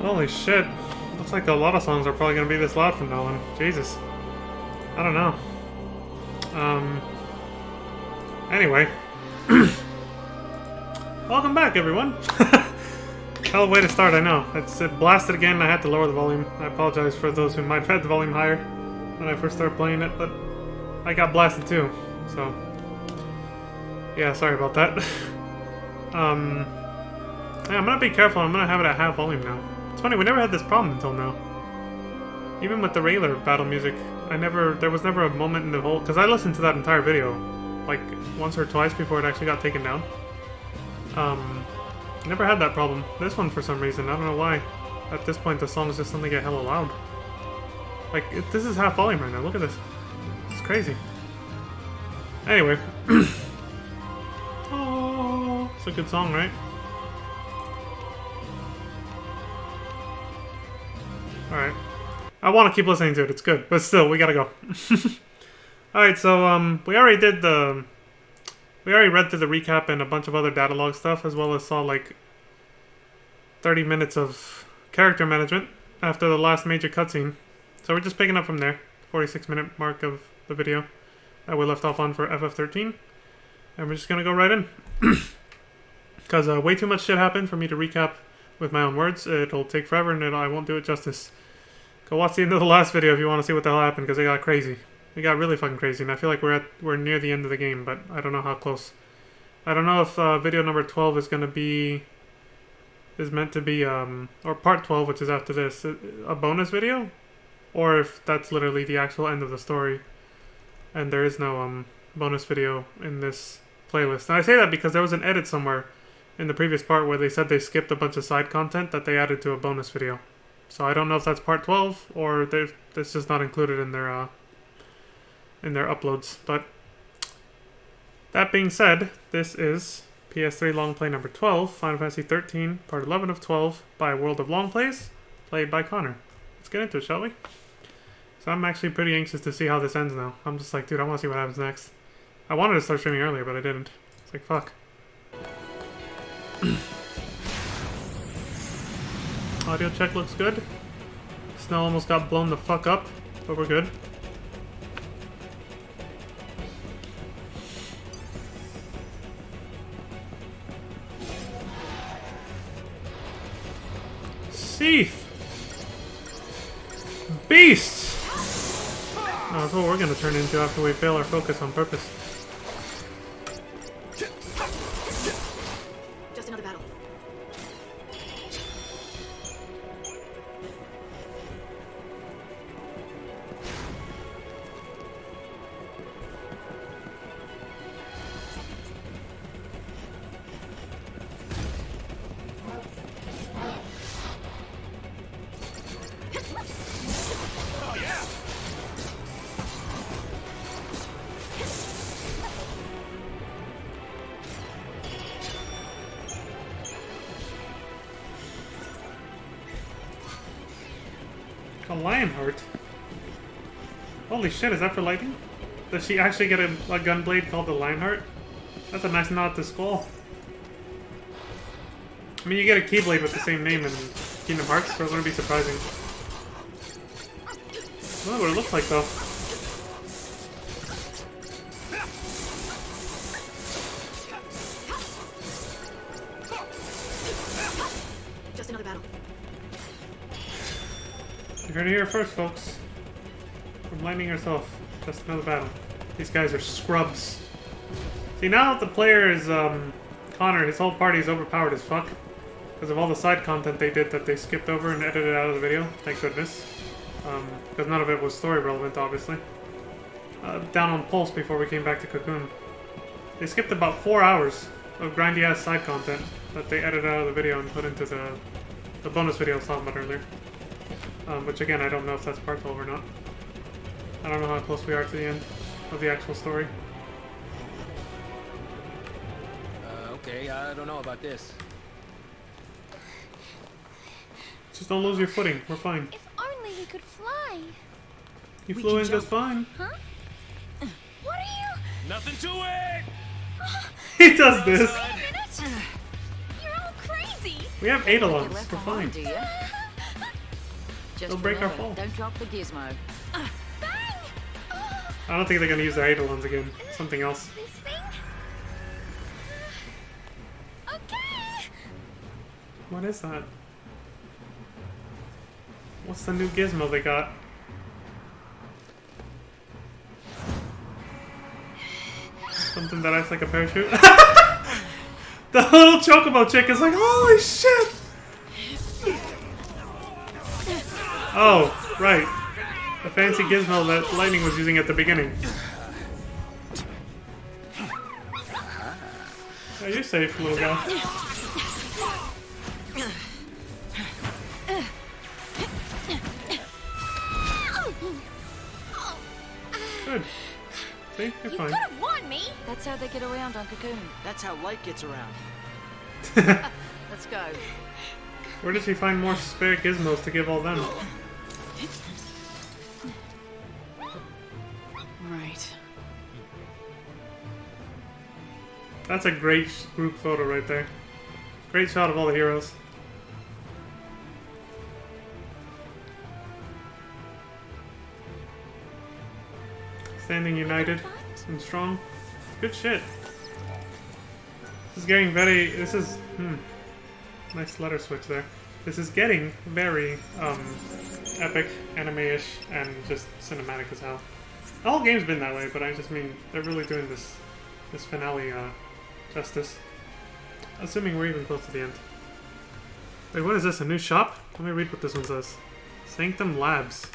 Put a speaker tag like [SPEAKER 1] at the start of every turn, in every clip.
[SPEAKER 1] Holy shit. Looks like a lot of songs are probably gonna be this loud from now on. Jesus. I don't know. Anyway. Welcome back, everyone. Hell of a way to start, I know. It blasted again and I had to lower the volume. I apologize for those who might have had the volume higher when I first started playing it, but I got blasted too. So, yeah, sorry about that. Yeah, I'm gonna be careful. I'm gonna have it at half volume now. It's funny, we never had this problem until now. Even with the Railer battle music, there was never a moment in the whole, because I listened to that entire video, like, once or twice before it actually got taken down. Never had that problem. This one, for some reason, I don't know why. At this point, the songs just suddenly get hella loud. Like, this is half volume right now, look at this. It's crazy. Anyway. Oh, it's a good song, right? Alright. I want to keep listening to it, it's good. But still, we gotta go. Alright, so, we already read through the recap and a bunch of other data log stuff, as well as saw, like, 30 minutes of character management after the last major cutscene. So we're just picking up from there. 46-minute mark of the video that we left off on for FF13. And we're just gonna go right in. Because way too much shit happened for me to recap with my own words. It'll take forever and I won't do it justice. Go watch the end of the last video if you want to see what the hell happened, because it got crazy. It got really fucking crazy, and I feel like we're near the end of the game, but I don't know how close. I don't know if video number 12 is meant to be, or part 12, which is after this, a bonus video? Or if that's literally the actual end of the story, and there is no bonus video in this playlist. And I say that because there was an edit somewhere in the previous part where they said they skipped a bunch of side content that they added to a bonus video. So I don't know if that's part 12 or it's just not included in their uploads. But that being said, this is PS3 long play number 12, Final Fantasy 13, part 11 of 12 by World of Long Plays, played by Connor. Let's get into it, shall we? So I'm actually pretty anxious to see how this ends now. I'm just like, dude, I want to see what happens next. I wanted to start streaming earlier, but I didn't. It's like, fuck. Audio check looks good. Snow almost got blown the fuck up, but we're good. Seath! Beasts! Oh, that's what we're gonna turn into after we fail our focus on purpose.
[SPEAKER 2] Just another battle.
[SPEAKER 1] A Lionheart? Holy shit, is that for lightning? Does she actually get a gun blade called the Lionheart? That's a nice nod to Squall. I mean, you get a Keyblade with the same name in Kingdom Hearts, so it wouldn't be surprising. I don't know what it looks like, though.
[SPEAKER 2] Just another battle.
[SPEAKER 1] You heard it here first, folks. From Lightning herself. Just another battle. These guys are scrubs. See, now that the player is, Connor, his whole party is overpowered as fuck. Because of all the side content they did that they skipped over and edited out of the video. Thank goodness. Because none of it was story relevant, obviously. Down on Pulse before we came back to Cocoon. They skipped about 4 hours of grindy-ass side content that they edited out of the video and put into the bonus video I was talking about earlier. Which again, I don't know if that's part 12 or not. I don't know how close we are to the end of the actual story.
[SPEAKER 3] Okay, I don't know about this.
[SPEAKER 1] Just don't lose your footing, we're fine.
[SPEAKER 4] If only we could fly.
[SPEAKER 1] You flew in just fine.
[SPEAKER 4] Huh? What are you?
[SPEAKER 3] Nothing to it!
[SPEAKER 1] He does this.
[SPEAKER 4] Wait a minute. You're all crazy.
[SPEAKER 1] We have Eidolons, we're fine.
[SPEAKER 2] Do you?
[SPEAKER 5] Just
[SPEAKER 1] They'll break our
[SPEAKER 5] remember,
[SPEAKER 1] fall.
[SPEAKER 5] don't drop the gizmo.
[SPEAKER 4] Bang!
[SPEAKER 1] I don't think they're gonna use their Eidolons again. Something else.
[SPEAKER 4] This thing? Okay!
[SPEAKER 1] What is that? What's the new gizmo they got? Something that acts like a parachute? The little chocobo chick is like, holy shit! Oh, right. The fancy gizmo that Lightning was using at the beginning. Yeah, you're safe, little guy. Good. See? You're
[SPEAKER 4] You
[SPEAKER 1] fine.
[SPEAKER 4] could have won me!
[SPEAKER 5] That's how they get around on Cocoon.
[SPEAKER 3] That's how light gets around.
[SPEAKER 5] Let's go.
[SPEAKER 1] Where did she find more spare gizmos to give all them?
[SPEAKER 5] Right.
[SPEAKER 1] That's a great group photo right there. Great shot of all the heroes. Standing united and strong. Good shit. This is getting very... This is... Nice letter switch there. This is getting very, epic, anime-ish, and just cinematic as hell. The whole game's been that way, but I just mean, they're really doing this finale, justice. Assuming we're even close to the end. Wait, what is this? A new shop? Let me read what this one says. Sanctum Labs.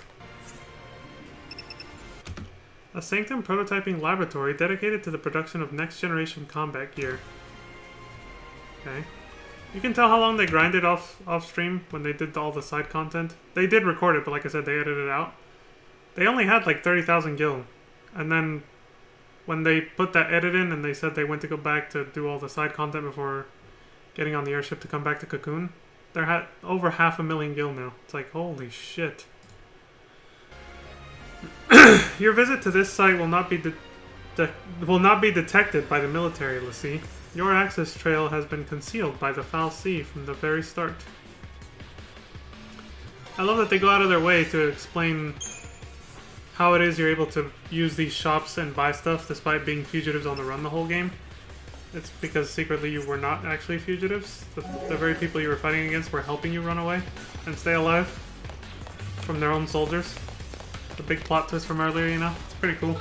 [SPEAKER 1] A Sanctum prototyping laboratory dedicated to the production of next-generation combat gear. Okay. You can tell how long they grinded off stream when they did all the side content. They did record it, but like I said, they edited it out. They only had like 30,000 gil. And then when they put that edit in and they said they went to go back to do all the side content before getting on the airship to come back to Cocoon, they're at over 500,000 gil now. It's like, holy shit. Your visit to this site will not be detected by the military, Lassie. Your access trail has been concealed by the Foul Sea from the very start. I love that they go out of their way to explain how it is you're able to use these shops and buy stuff despite being fugitives on the run the whole game. It's because secretly you were not actually fugitives. The very people you were fighting against were helping you run away and stay alive from their own soldiers. The big plot twist from earlier, you know? It's pretty cool.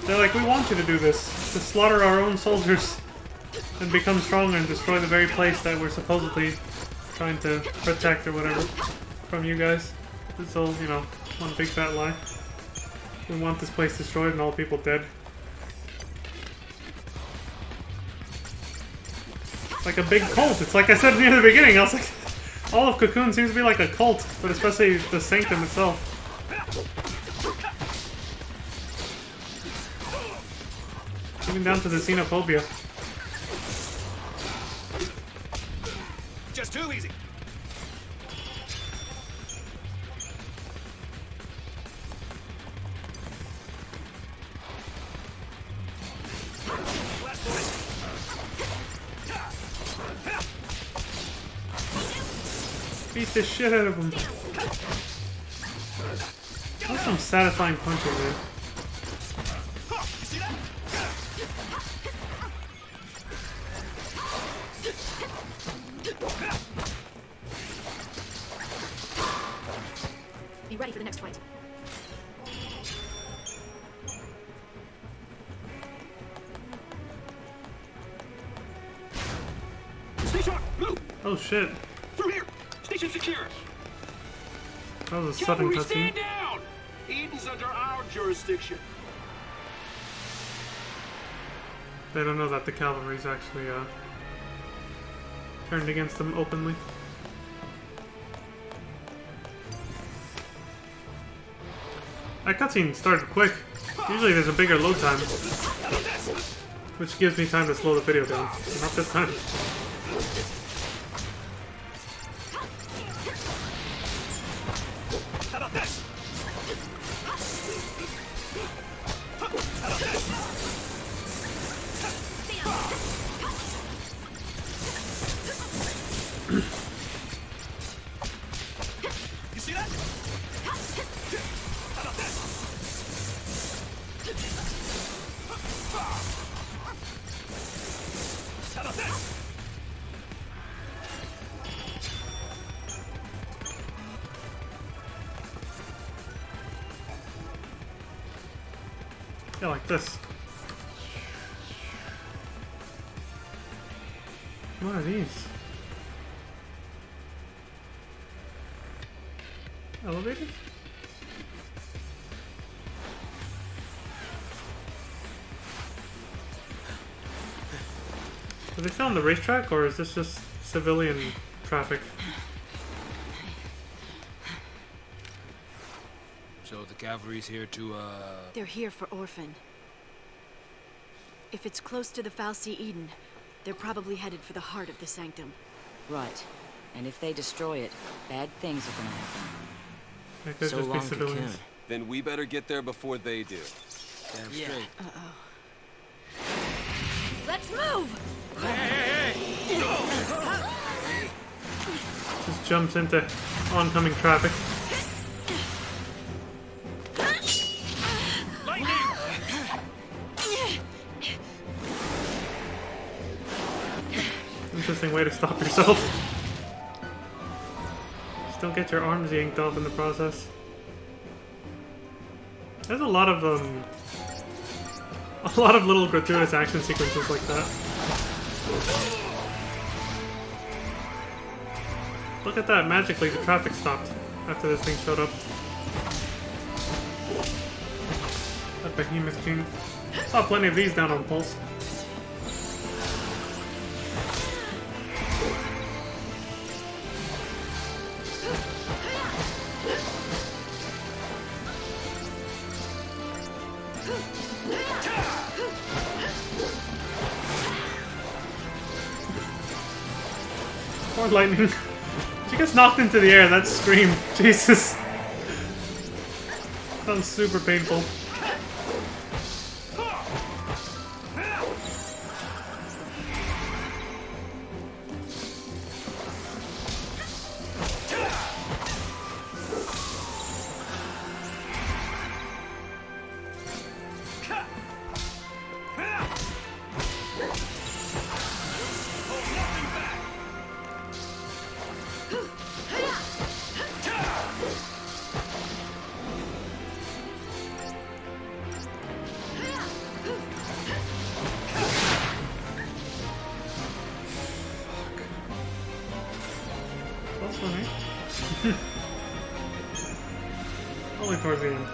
[SPEAKER 1] They're like, we want you to do this. To slaughter our own soldiers and become stronger and destroy the very place that we're supposedly trying to protect or whatever from you guys. It's all, you know, one big fat lie. We want this place destroyed and all people dead. It's like a big cult. It's like I said near the beginning. I was like, all of Cocoon seems to be like a cult, but especially the Sanctum itself. Even down to the xenophobia.
[SPEAKER 3] Just too easy.
[SPEAKER 1] Beat the shit out of him. That's some satisfying punching, man.
[SPEAKER 2] Be ready for the next fight.
[SPEAKER 3] Stay sharp. Move.
[SPEAKER 1] Oh shit.
[SPEAKER 3] Through here. Station secure.
[SPEAKER 1] That was a sudden
[SPEAKER 3] Cavalry,
[SPEAKER 1] cutscene.
[SPEAKER 3] stand down. Eden's under our jurisdiction.
[SPEAKER 1] They don't know that the cavalry's actually turned against them openly. That cutscene started quick. Usually there's a bigger load time, which gives me time to slow the video down. Not this time.
[SPEAKER 3] How about this?
[SPEAKER 1] Yeah, like this. What are these? Elevators? Are they still on the racetrack, or is this just civilian traffic?
[SPEAKER 6] So the cavalry's here to,
[SPEAKER 2] They're here for Orphan. If it's close to the Fal'Cie Eden, they're probably headed for the heart of the Sanctum.
[SPEAKER 5] Right. And if they destroy it, bad things are gonna happen.
[SPEAKER 1] They could
[SPEAKER 6] So
[SPEAKER 1] just be
[SPEAKER 6] long,
[SPEAKER 1] civilians.
[SPEAKER 6] Cocoon.
[SPEAKER 7] Then we better get there before they do.
[SPEAKER 6] Damn
[SPEAKER 3] Yeah.
[SPEAKER 6] straight.
[SPEAKER 4] Let's move!
[SPEAKER 1] Just jumps into oncoming traffic. Interesting way to stop yourself. Just don't get your arms yanked off in the process. There's a lot of little gratuitous action sequences like that. Look at that, magically the traffic stopped after this thing showed up. That behemoth gene. Saw plenty of these down on Pulse. More lightning. She gets knocked into the air, that scream. Jesus. That was super painful. Close one, eh? Only towards the end.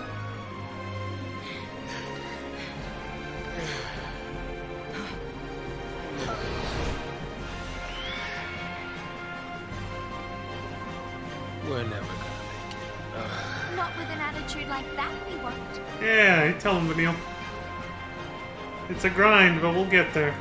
[SPEAKER 6] We're never gonna make it.
[SPEAKER 4] Not with an attitude like that, we won't.
[SPEAKER 1] Yeah, you tell him, Vanille. It's a grind, but we'll get there.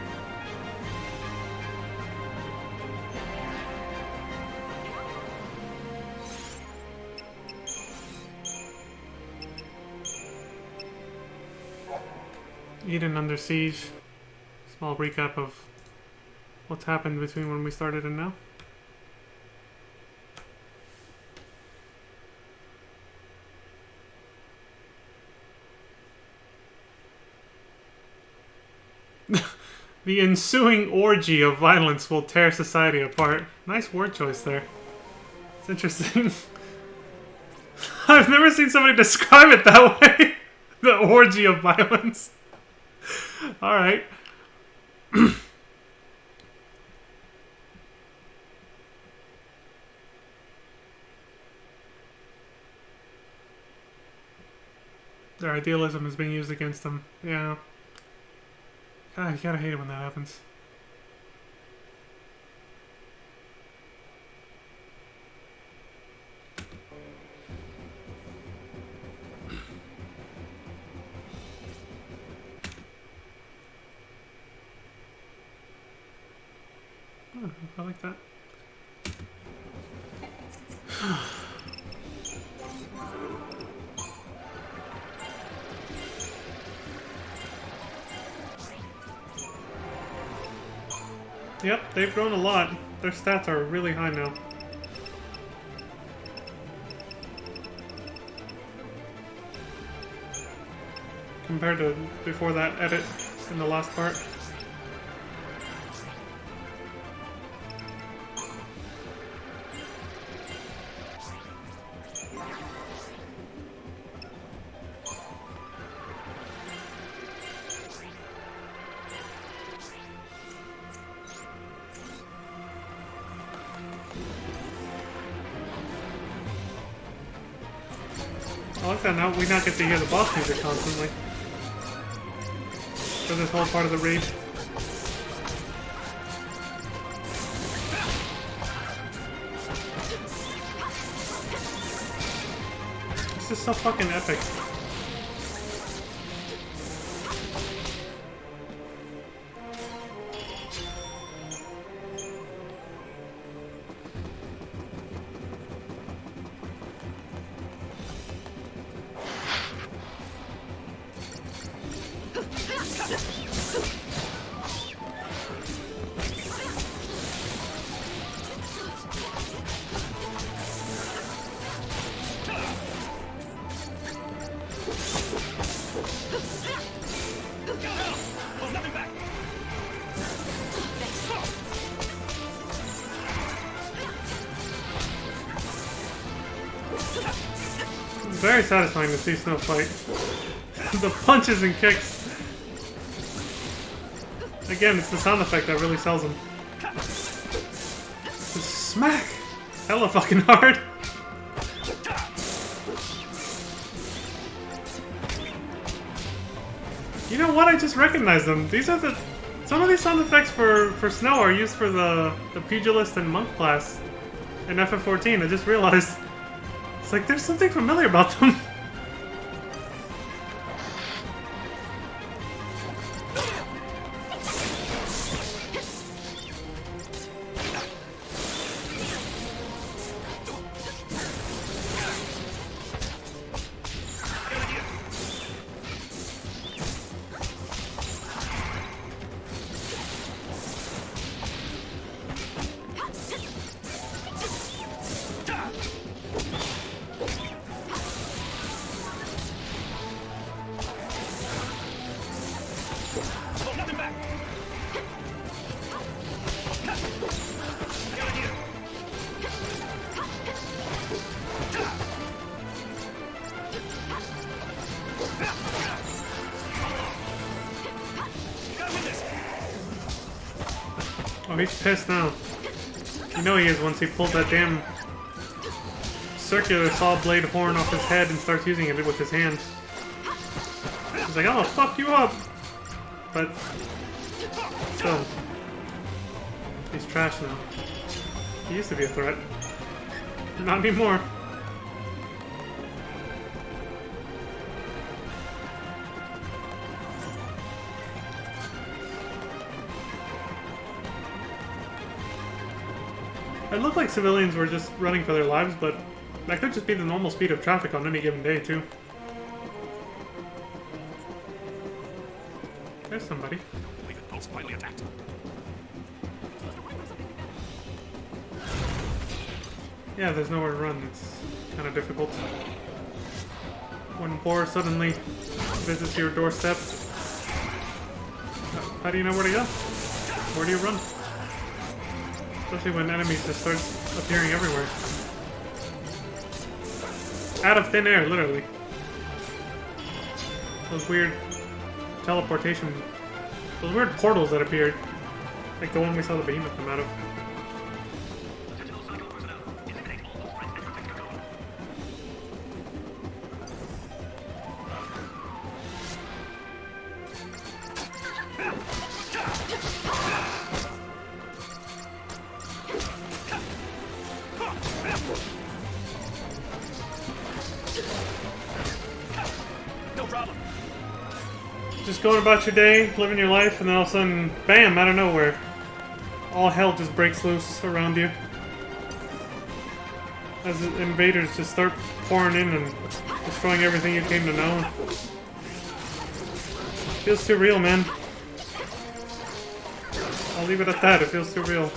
[SPEAKER 1] Eden under siege. Small recap of what's happened between when we started and now. The ensuing orgy of violence will tear society apart. Nice word choice there. It's interesting. I've never seen somebody describe it that way. The orgy of violence. Alright. Their idealism is being used against them. Yeah. God, you gotta hate it when that happens. Oh, I like that. Yep, they've grown a lot. Their stats are really high now. Compared to before that edit in the last part. I like that now we not get to hear the boss music constantly. For this whole part of the raid. This is so fucking epic. Very satisfying to see Snow fight. The punches and kicks. Again, it's the sound effect that really sells him. Just smack! Hella fucking hard. You know what? I just recognized them. These are the... Some of these sound effects for Snow are used for the Pugilist and Monk class in FF14. I just realized. It's like there's something familiar about them. Oh, he's pissed now. You know he is once he pulls that damn circular saw blade horn off his head and starts using it with his hand. He's like, I'm gonna fuck you up! But still, he's trash now. He used to be a threat. Not anymore. It looked like civilians were just running for their lives, but that could just be the normal speed of traffic on any given day, too. There's somebody. Yeah, there's nowhere to run. It's kind of difficult. When war suddenly visits your doorstep, how do you know where to go? Where do you run? Especially when enemies just start appearing everywhere. Out of thin air, literally. Those weird teleportation... Those weird portals that appeared. Like the one we saw the behemoth come out of. Just going about your day, living your life, and then all of a sudden, bam, out of nowhere. All hell just breaks loose around you. As the invaders just start pouring in and destroying everything you came to know. Feels too real, man. I'll leave it at that, it feels too real.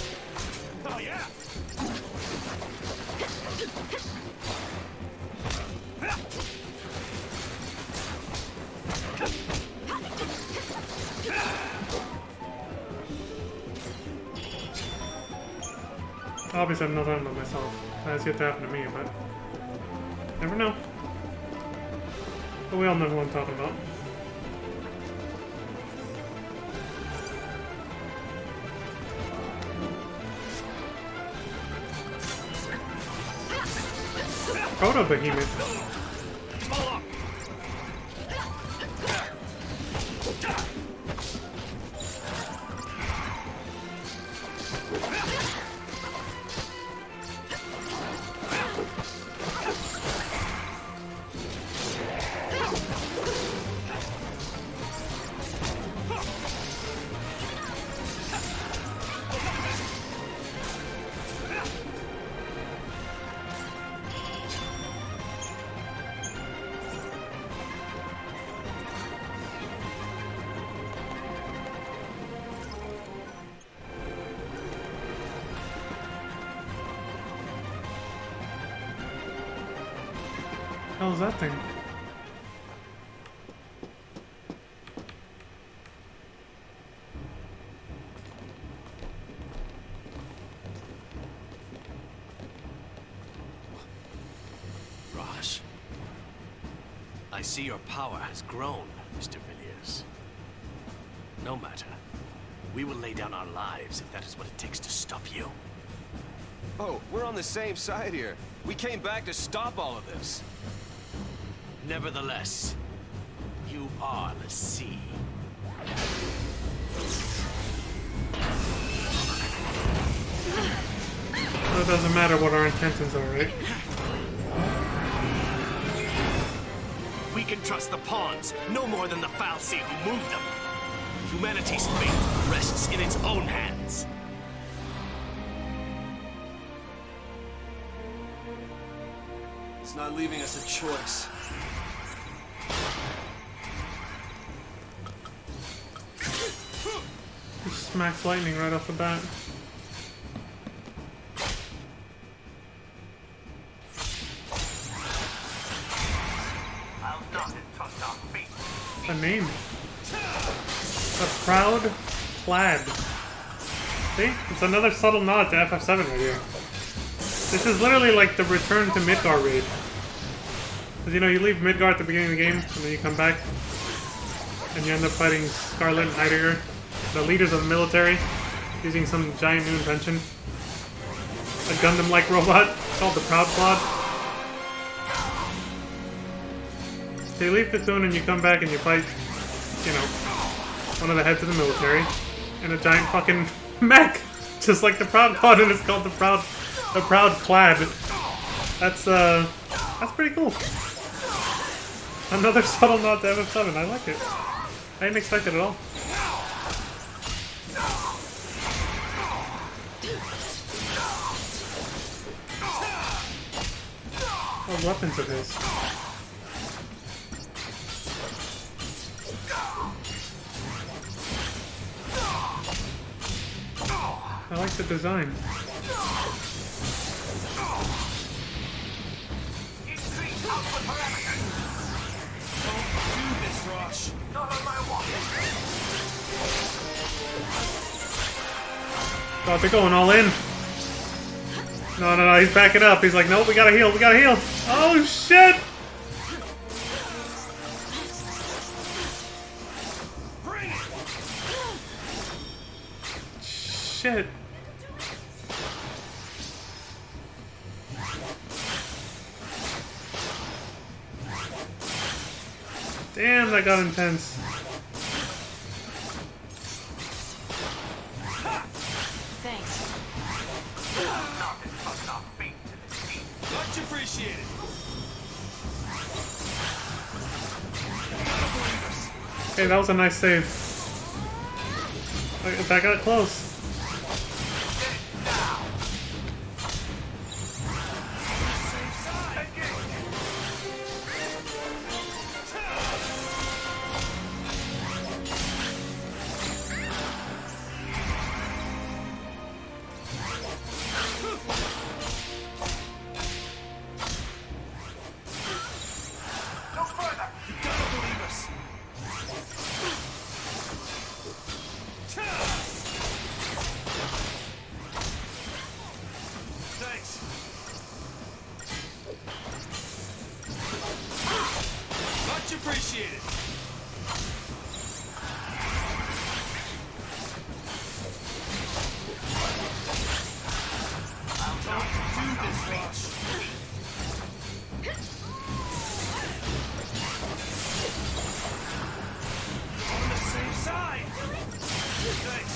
[SPEAKER 1] Obviously, I'm not talking about myself. That's yet to happen to me, but never know. But we all know who I'm talking about. Proto Behemoth. hell is that thing?
[SPEAKER 8] Rosh, I see your power has grown, Mr. Villiers. No matter. We will lay down our lives if that is what it takes to stop you.
[SPEAKER 7] Oh, we're on the same side here. We came back to stop all of this.
[SPEAKER 8] Nevertheless, you are the sea.
[SPEAKER 1] So it doesn't matter what our intentions are, right?
[SPEAKER 8] We can trust the pawns no more than the fal'Cie who moved them. Humanity's fate rests in its own hands.
[SPEAKER 3] It's not leaving us a choice.
[SPEAKER 1] Just smacks lightning right off the bat. A name. The Proud Clad. See? It's another subtle nod to FF7 right here. This is literally like the return to Midgar raid. Because you know, you leave Midgar at the beginning of the game, and then you come back, and you end up fighting Scarlet and Heidegger, the leaders of the military, using some giant new invention. A Gundam-like robot called the Proud Clad. So you leave Platoon and you come back and you fight, you know, one of the heads of the military in a giant fucking mech, just like the Proud Clad, and it's called the Proud Clad. That's pretty cool. Another subtle nod to FF7. I like it. I didn't expect it at all. What weapons of his? I like the design. Oh, they're going all in. No, he's backing up. He's like, nope, we gotta heal, Oh, shit! Shit. Damn, that got intense.
[SPEAKER 2] Thanks.
[SPEAKER 3] Much appreciated.
[SPEAKER 1] Hey, that was a nice save. That got close.
[SPEAKER 3] Appreciate it. Don't do this, Rosh. On the same side. Thanks.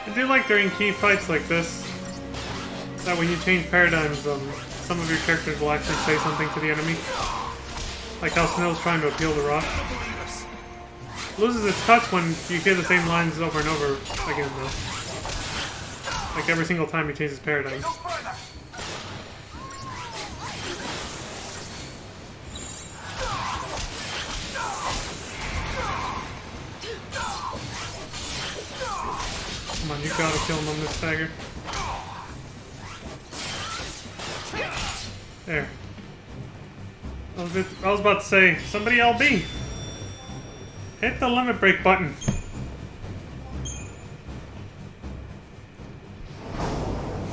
[SPEAKER 1] I do like during key fights like this that when you change paradigms, some of your characters will actually say something to the enemy. Like how Snow's trying to appeal to Rosh. Loses its touch when you hear the same lines over and over again, though. Like every single time he changes paradigm. Come on, you gotta kill him on this stagger. There. I was about to say, somebody LB. Hit the limit break button.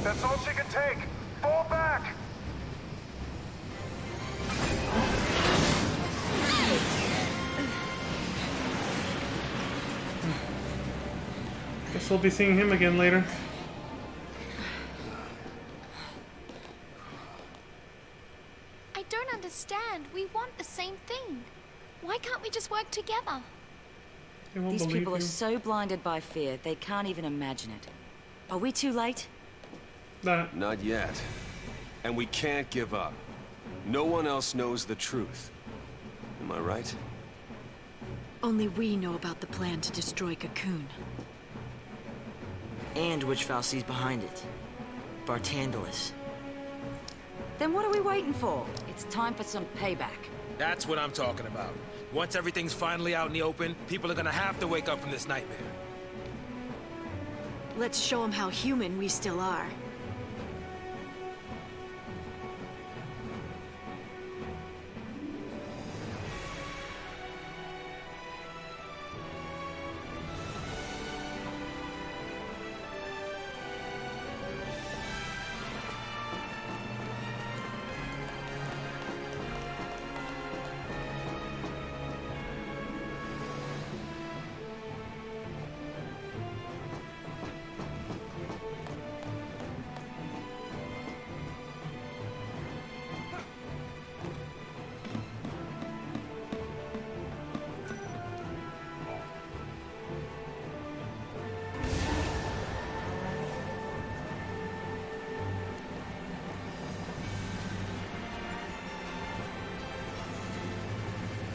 [SPEAKER 9] That's all she can take. Fall back.
[SPEAKER 1] Guess we'll be seeing him again later.
[SPEAKER 4] I don't understand. We want the same thing. Why can't we just work together?
[SPEAKER 1] They won't
[SPEAKER 5] These
[SPEAKER 1] believe
[SPEAKER 5] people
[SPEAKER 1] you.
[SPEAKER 5] are so blinded by fear, they can't even imagine it. Are we too late?
[SPEAKER 1] Nah.
[SPEAKER 7] Not yet. And we can't give up. No one else knows the truth. Am I right?
[SPEAKER 2] Only we know about the plan to destroy Cocoon.
[SPEAKER 10] And which Falsi's behind it. Bartandalus.
[SPEAKER 5] Then what are we waiting for? It's time for some payback.
[SPEAKER 6] That's what I'm talking about. Once everything's finally out in the open, people are gonna have to wake up from this nightmare.
[SPEAKER 2] Let's show them how human we still are.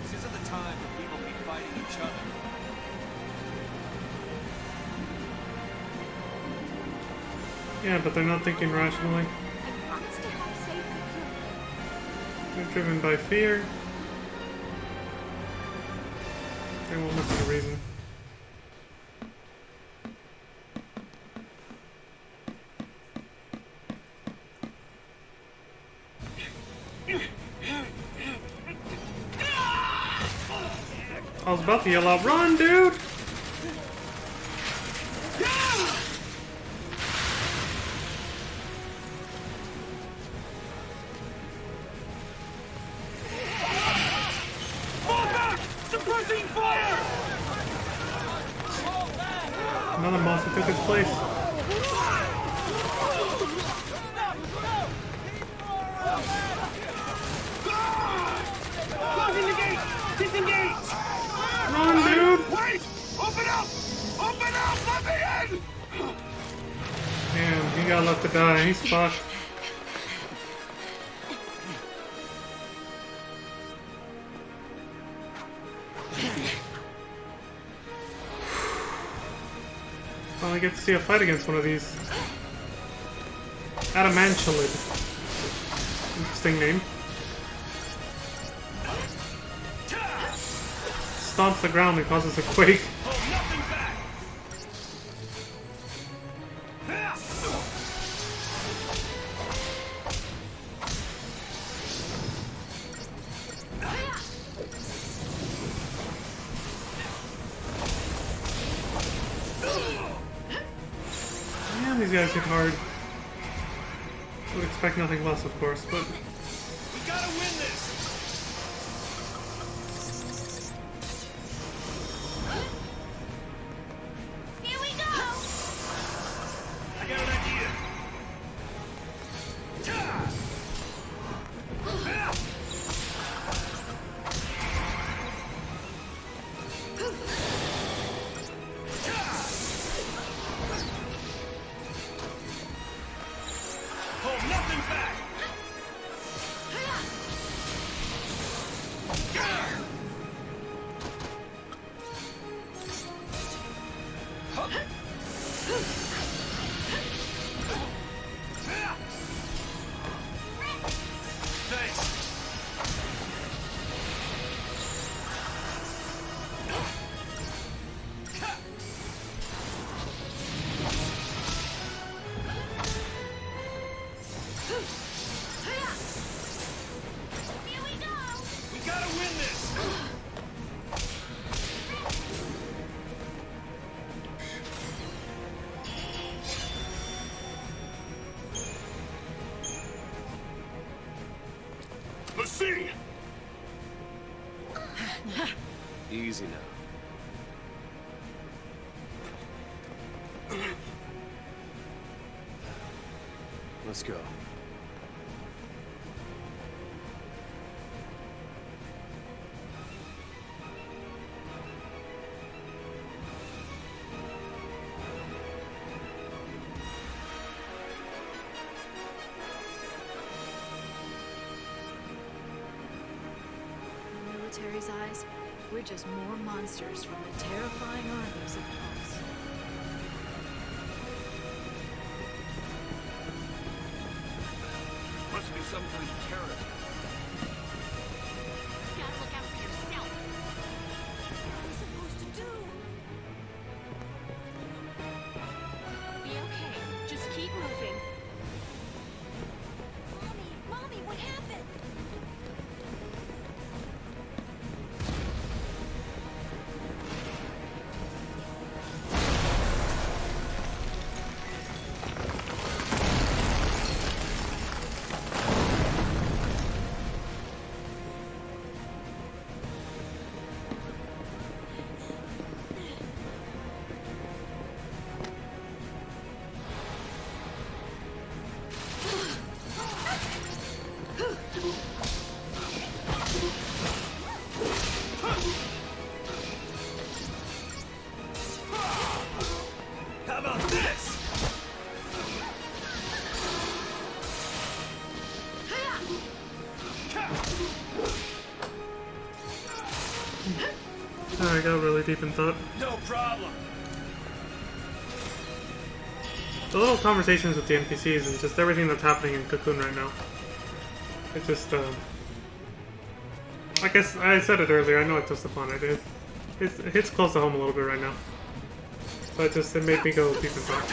[SPEAKER 3] This isn't the time for people to be fighting each other.
[SPEAKER 1] Yeah, but they're not thinking rationally.
[SPEAKER 4] I promise to help save Cocoon.
[SPEAKER 1] They're driven by fear. They won't listen to reason. I was about to yell out, "Run, dude!" Another monster took its place.
[SPEAKER 9] Closing the gate! Disengage!
[SPEAKER 1] Run, dude!
[SPEAKER 9] Wait! Open up! Open up! Let me in!
[SPEAKER 1] Damn, he got left to die. He's fucked. Finally get to see a fight against one of these. Adamantulid. Interesting name. Stomps the ground and causes a quake. Damn, these guys hit hard. Would expect nothing less, of course, but
[SPEAKER 9] We gotta win this!
[SPEAKER 4] Here we go!
[SPEAKER 9] I got an idea. Hold nothing back! Thanks.
[SPEAKER 7] Easy now. Let's go.
[SPEAKER 2] In the military's eyes, we're just more monsters from the terrifying armies of Pulse.
[SPEAKER 8] Must be some kind of terrorist.
[SPEAKER 4] You gotta look out for yourself. What are we supposed to do? Be okay. Just keep moving. Mommy, what happened?
[SPEAKER 3] How about this?
[SPEAKER 1] I got really deep in thought.
[SPEAKER 3] No problem.
[SPEAKER 1] The little conversations with the NPCs and just everything that's happening in Cocoon right now. It just, I guess I said it earlier, I know I touched upon it. It hits close to home a little bit right now. But it made me go deep in thought.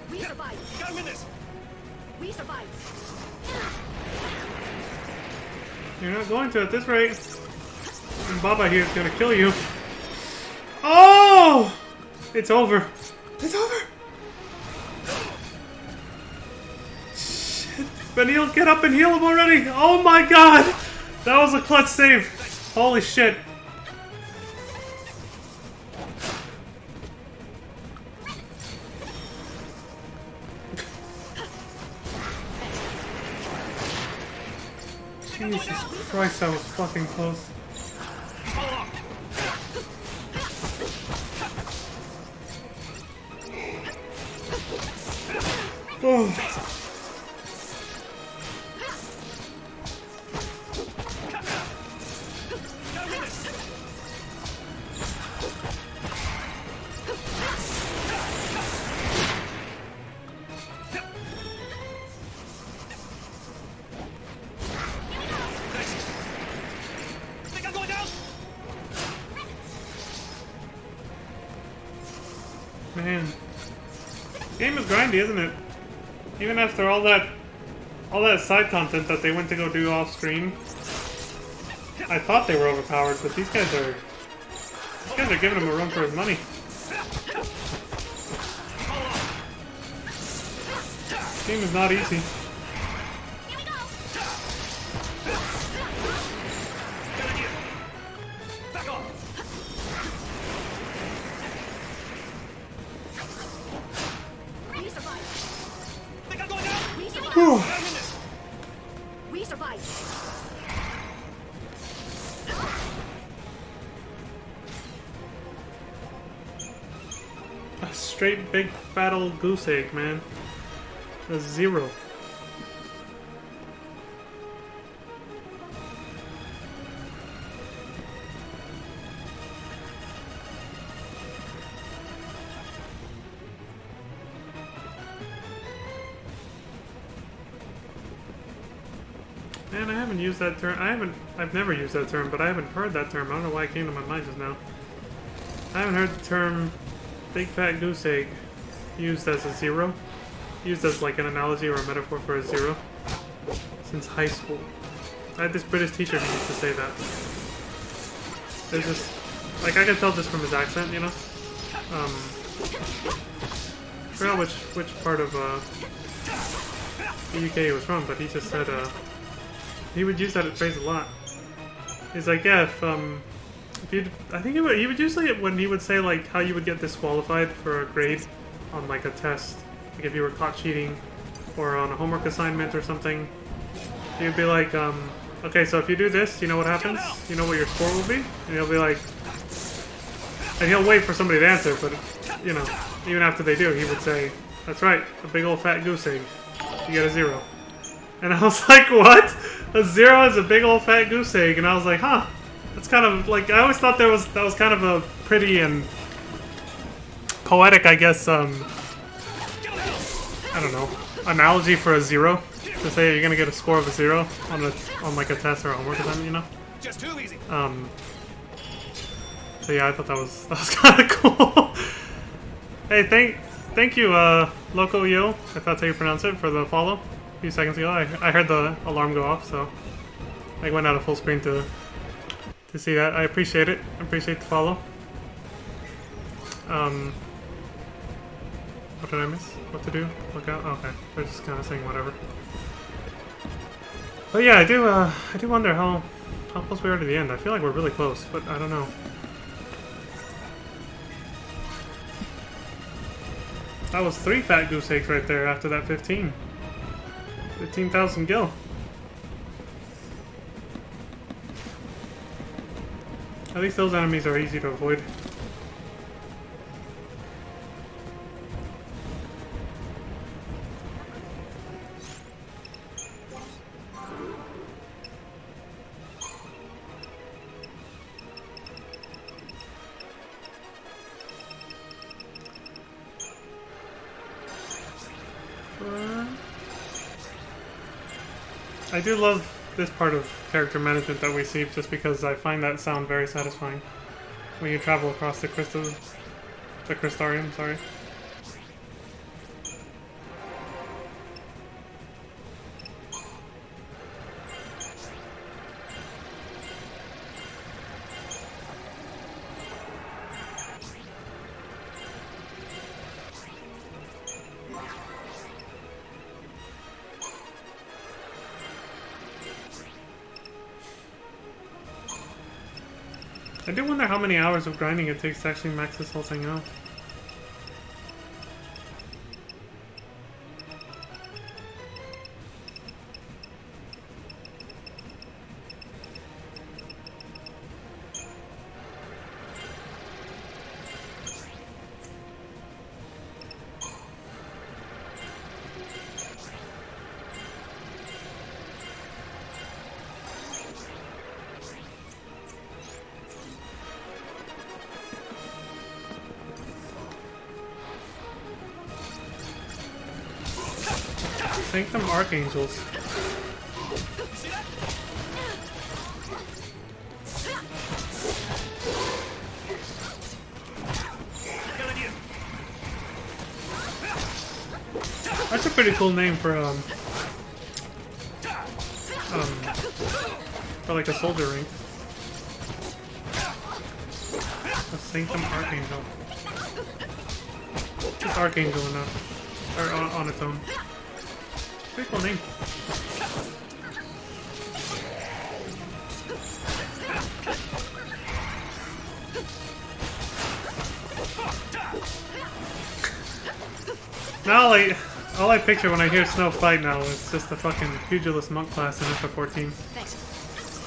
[SPEAKER 2] We survived.
[SPEAKER 3] Got him in this.
[SPEAKER 2] We survived.
[SPEAKER 1] You're not going to at this rate. And Baba here is gonna kill you. Oh! It's over. It's over! Shit. Benil, get up and heal him already! Oh my god! That was a clutch save. Holy shit. Jesus Christ, that was fucking close. Oh. Man. Game is grindy, isn't it? Even after all that side content that they went to go do off screen. I thought they were overpowered, but these guys are giving him a run for his money. This game is not easy. Whew.
[SPEAKER 2] We survived.
[SPEAKER 1] A straight big fat old goose egg, man. A 0. Man, I haven't used that term. I've never used that term, but I haven't heard that term. I don't know why it came to my mind just now. I haven't heard the term big fat goose egg used as a zero. Used as like an analogy or a metaphor for a zero. Since high school. I had this British teacher who used to say that. There's just, like, I can tell just from his accent, you know? I forgot which part of the UK he was from, but he just said, he would use that phrase a lot. He's like, yeah, if you'd, I think he would usually, when he would say, like, how you would get disqualified for a grade on, like, a test, like if you were caught cheating, or on a homework assignment or something, he would be like, okay, so if you do this, you know what happens? You know what your score will be? And he'll be like, and he'll wait for somebody to answer, but, you know, even after they do, he would say, that's right, a big old fat goose egg. You get a 0. And I was like, what? A 0 is a big old fat goose egg. And I was like, huh. That's kind of, like, I always thought that was kind of a pretty and poetic, I guess, I don't know, analogy for a 0. To say you're gonna get a score of a 0 on like a test or a homework assignment, you know?
[SPEAKER 3] Just too easy.
[SPEAKER 1] So yeah, I thought that was kind of cool. Hey, thank you, Loco Yo, if that's how you pronounce it, for the follow. A few seconds ago, I heard the alarm go off, so I went out of full screen to see that. I appreciate it. I appreciate the follow. What did I miss? What to do? Look out. Oh, okay, they're just kind of saying whatever. But yeah, I do wonder how close we are to the end. I feel like we're really close, but I don't know. That was 3 fat goose eggs right there after that 15. 15,000 gil. At least those enemies are easy to avoid. I do love this part of character management that we see, just because I find that sound very satisfying when you travel across the Crystarium, sorry. I do wonder how many hours of grinding it takes to actually max this whole thing out. Thank them archangels. That's a pretty cool name for like a soldier rank. A Sanctum Archangel. Just Archangel enough. Or on its own. Pretty cool name. Now, like, all I picture when I hear Snow fight now is just the fucking pugilist monk class in FF14.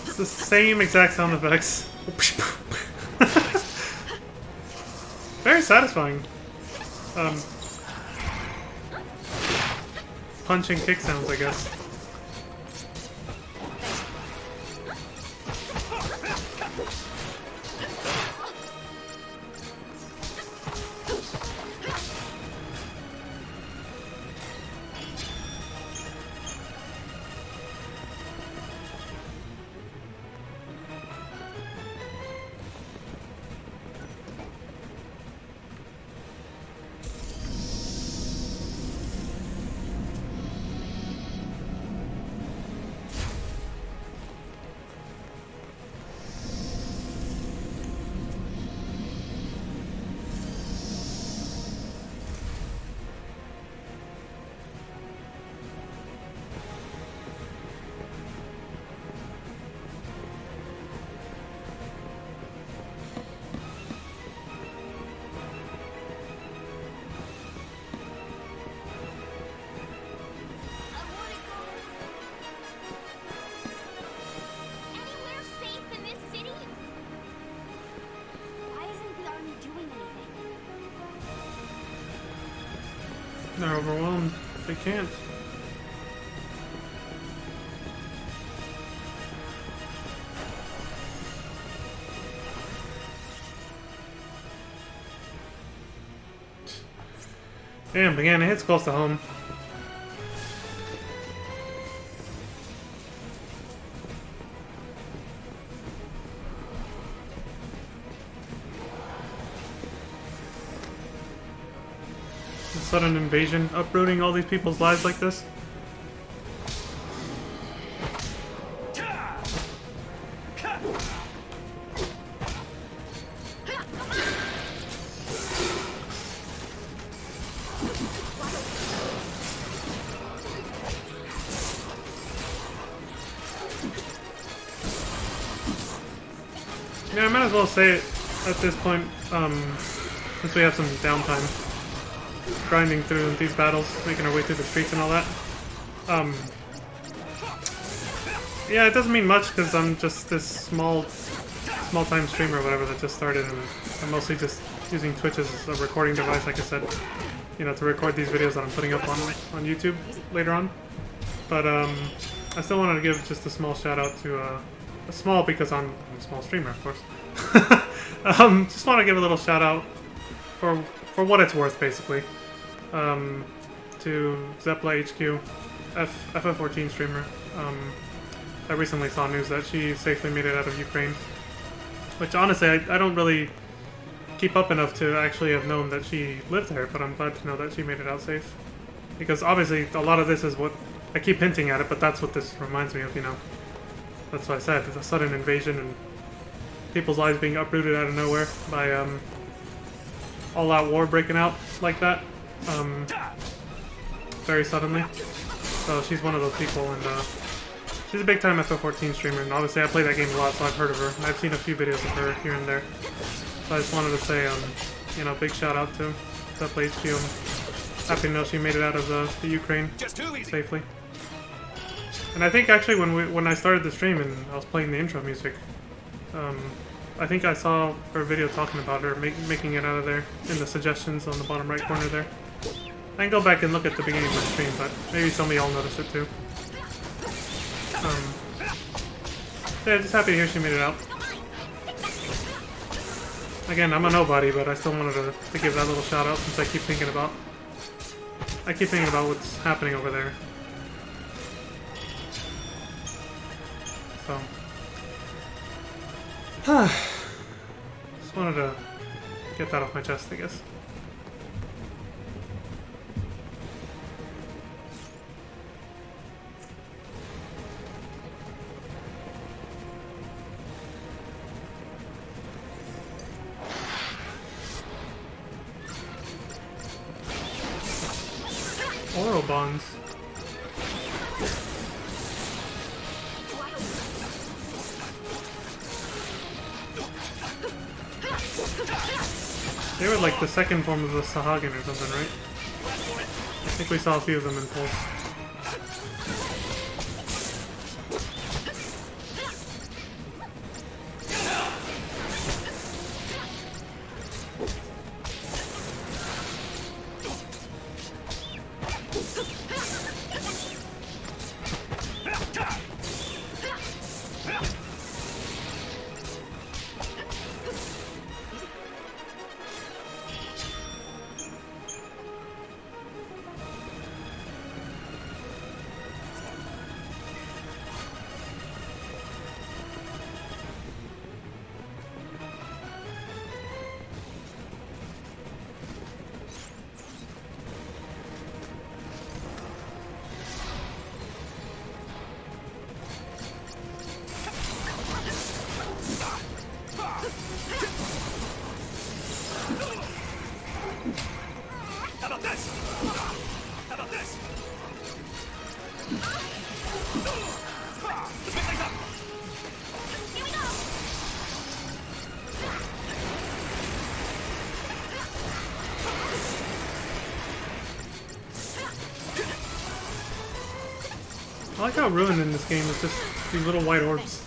[SPEAKER 1] It's the same exact sound effects. Very satisfying. Punch and kick sounds, I guess. They're overwhelmed. They can't. Damn, again, it hits close to home. A sudden invasion, uprooting all these people's lives like this. Yeah, I might as well say it at this point, since we have some downtime. Grinding through these battles, making our way through the streets and all that. Yeah, it doesn't mean much because I'm just this small-time streamer or whatever that just started, and I'm mostly just using Twitch as a recording device, like I said, you know, to record these videos that I'm putting up on YouTube later on. But I still wanted to give just a small shout out to a small because I'm a small streamer, of course. Just want to give a little shout out for what it's worth, basically. To Zepla HQ, FF14 streamer. I recently saw news that she safely made it out of Ukraine. Which, honestly, I don't really keep up enough to actually have known that she lived there, but I'm glad to know that she made it out safe. Because, obviously, a lot of this is what... I keep hinting at it, but that's what this reminds me of, you know. That's what I said, it's a sudden invasion and people's lives being uprooted out of nowhere by, all-out war breaking out like that. Very suddenly. So she's one of those people, and she's a big-time FF14 streamer, and obviously I play that game a lot, so I've heard of her, and I've seen a few videos of her here and there. So I just wanted to say, you know, big shout-out to Zepla HQ. I'm happy to know she made it out of the Ukraine safely. And I think actually when I started the stream and I was playing the intro music, I think I saw her video talking about her making it out of there in the suggestions on the bottom right corner there. I can go back and look at the beginning of my stream, but maybe some of y'all notice it too. Yeah, just happy to hear she made it out. Again, I'm a nobody, but I still wanted to give that little shout out since I keep thinking about what's happening over there. So, just wanted to get that off my chest, I guess. Oro bonds. They were like the second form of the Sahagin or something, right? I think we saw a few of them in Pulse. I like how Ruin in this game is just these little white orbs.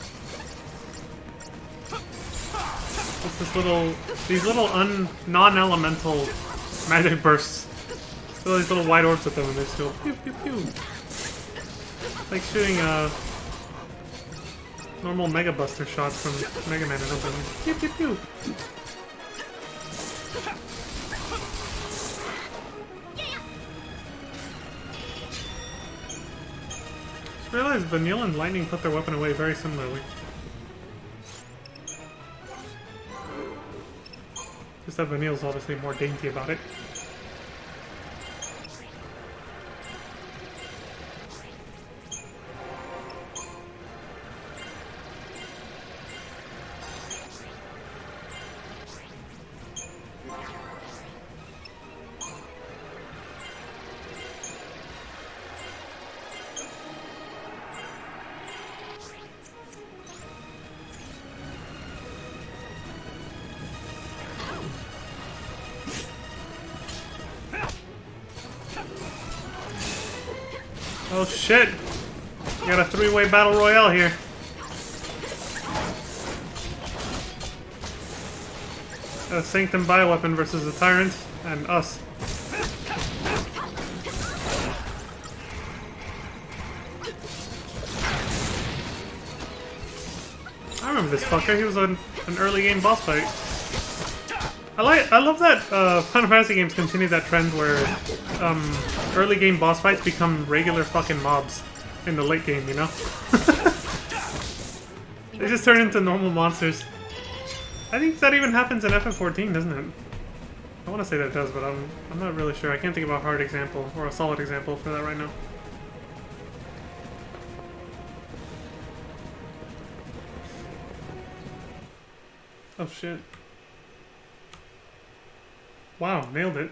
[SPEAKER 1] Just these little non-elemental magic bursts all these little white orbs at them and they just go pew pew pew. Like shooting normal Mega Buster shots from Mega Man or something. Pew pew pew. Just realized Vanille and Lightning put their weapon away very similarly. Just that Vanille's obviously more dainty about it. Oh shit! You got a three-way battle royale here. A Sanctum bioweapon versus the Tyrant and us. I remember this fucker. He was an early game boss fight. I love that Final Fantasy games continue that trend where early game boss fights become regular fucking mobs in the late game, you know? They just turn into normal monsters. I think that even happens in FF14, doesn't it? I want to say that it does, but I'm not really sure. I can't think of a hard example or a solid example for that right now. Oh shit. Wow, nailed it.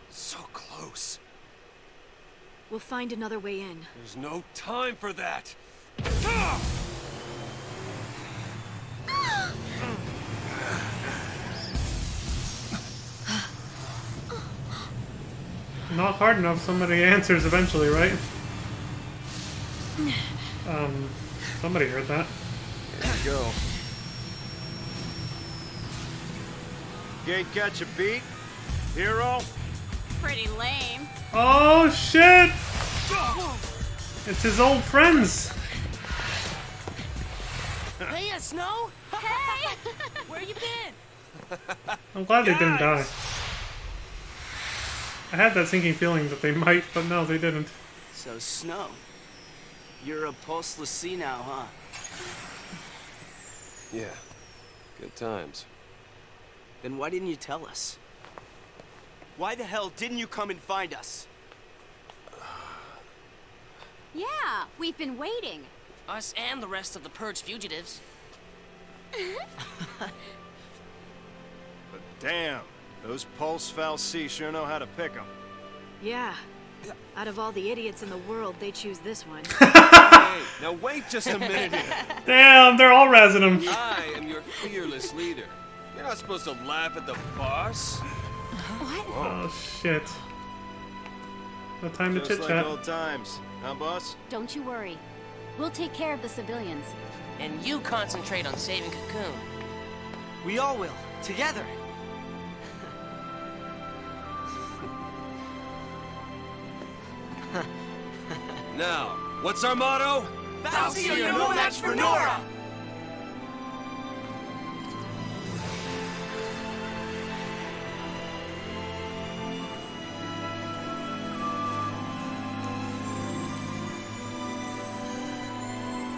[SPEAKER 7] So close.
[SPEAKER 2] We'll find another way in.
[SPEAKER 7] There's no time for that.
[SPEAKER 1] Not hard enough, somebody answers eventually, right? Somebody heard that.
[SPEAKER 9] There you go. Gate catch a beat? Hero?
[SPEAKER 2] Pretty lame.
[SPEAKER 1] Oh shit! It's his old friends!
[SPEAKER 10] Hey, Snow!
[SPEAKER 2] Hey!
[SPEAKER 10] Where you been?
[SPEAKER 1] I'm glad they didn't die. I had that sinking feeling that they might, but no, they didn't.
[SPEAKER 10] So, Snow, you're a pulseless sea now, huh?
[SPEAKER 7] Yeah. Good times.
[SPEAKER 10] Then why didn't you tell us? Why the hell didn't you come and find us?
[SPEAKER 2] Yeah, we've been waiting.
[SPEAKER 11] Us and the rest of the Purge fugitives.
[SPEAKER 9] But damn, those Pulse Fal'Cie sure know how to pick 'em.
[SPEAKER 2] Yeah. Out of all the idiots in the world, they choose this one.
[SPEAKER 7] Hey, now wait just a minute here.
[SPEAKER 1] Damn, they're all razzing him.
[SPEAKER 7] I am your fearless leader. You're not supposed to laugh at the boss.
[SPEAKER 2] What?
[SPEAKER 1] Oh shit. No time to
[SPEAKER 9] Just
[SPEAKER 1] chit
[SPEAKER 9] like
[SPEAKER 1] chat.
[SPEAKER 9] old times, huh, boss?
[SPEAKER 2] Don't you worry. We'll take care of the civilians.
[SPEAKER 11] And you concentrate on saving Cocoon.
[SPEAKER 10] We all will, together.
[SPEAKER 7] Now, what's our motto?
[SPEAKER 10] Fal'Cie, you're no match for Nora!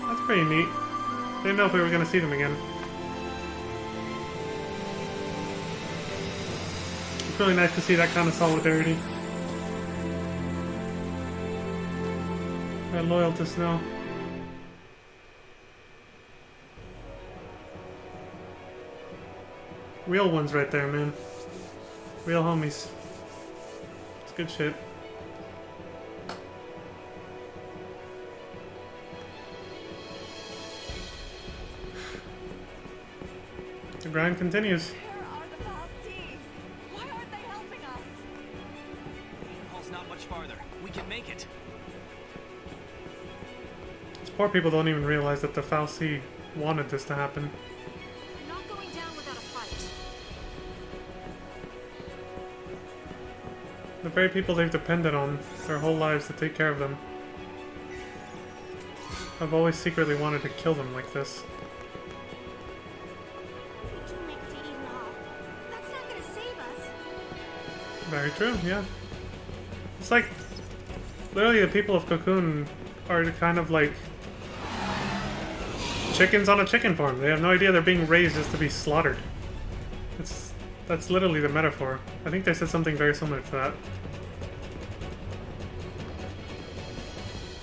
[SPEAKER 1] That's pretty neat. Didn't know if we were gonna see them again. It's really nice to see that kind of solidarity. They're loyal to Snow. Real ones right there, man. Real homies. It's good shit. The grind continues.
[SPEAKER 2] Where are the Fal'Cie? Why aren't they helping us?
[SPEAKER 3] Hall's not much farther. We can make it.
[SPEAKER 1] poor people don't even realize that the fal'Cie wanted this to happen.
[SPEAKER 2] I'm not going down without a fight.
[SPEAKER 1] The very people they've depended on their whole lives to take care of them. I've always secretly wanted to kill them like this.
[SPEAKER 4] That's not gonna save us.
[SPEAKER 1] Very true, yeah. It's like, literally the people of Cocoon are kind of like chickens on a chicken farm. They have no idea they're being raised just to be slaughtered. That's literally the metaphor. I think they said something very similar to that.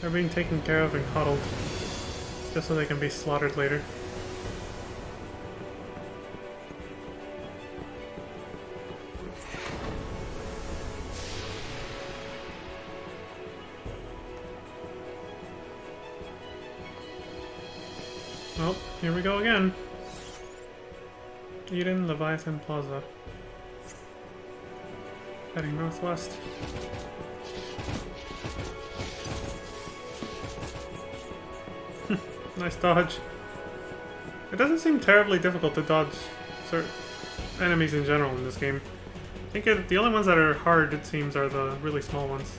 [SPEAKER 1] They're being taken care of and coddled just so they can be slaughtered later. Well, here we go again. Eden Leviathan Plaza. Heading northwest. Nice dodge. It doesn't seem terribly difficult to dodge certain enemies in general in this game. I think the only ones that are hard, it seems, are the really small ones.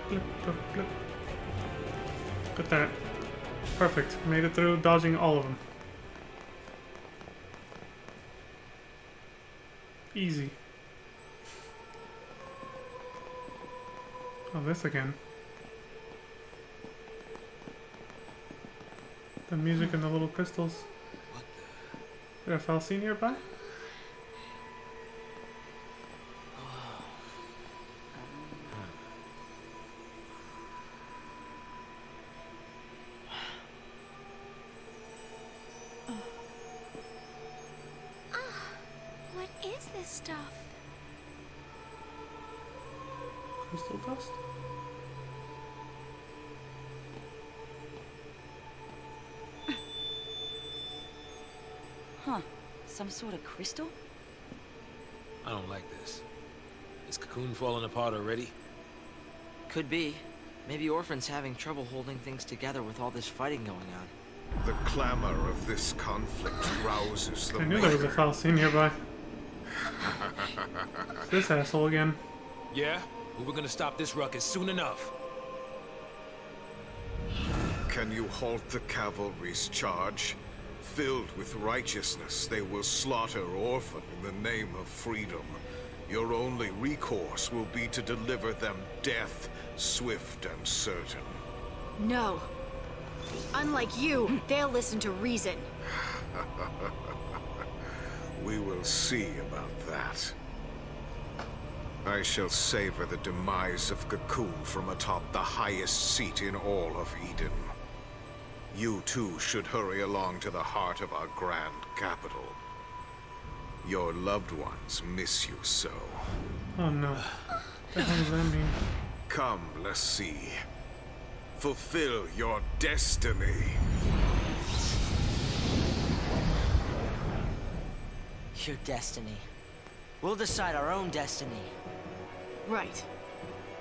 [SPEAKER 1] Blip, blip, blip. Look at that. Perfect. Made it through, dodging all of them. Easy. Oh, this again. The music and the little crystals. Is there a fal'Cie nearby?
[SPEAKER 4] What is this stuff?
[SPEAKER 1] Crystal dust?
[SPEAKER 5] Huh. Some sort of crystal?
[SPEAKER 6] I don't like this. Is Cocoon falling apart already?
[SPEAKER 10] Could be. Maybe Orphan's having trouble holding things together with all this fighting going on.
[SPEAKER 9] The clamor of this conflict rouses the
[SPEAKER 1] I knew there was a fal'Cie nearby. This asshole again.
[SPEAKER 6] Yeah? We were gonna stop this ruckus soon enough.
[SPEAKER 9] Can you halt the cavalry's charge? Filled with righteousness, they will slaughter Orphan in the name of freedom. Your only recourse will be to deliver them death, swift and certain.
[SPEAKER 2] No. Unlike you, they'll listen to reason.
[SPEAKER 9] We will see about that. I shall savor the demise of Cocoon from atop the highest seat in all of Eden. You too should hurry along to the heart of our grand capital. Your loved ones miss you so.
[SPEAKER 1] Oh no. What the hell does that mean?
[SPEAKER 9] Come, let's see. Fulfill your destiny.
[SPEAKER 10] Your destiny. We'll decide our own destiny.
[SPEAKER 2] Right.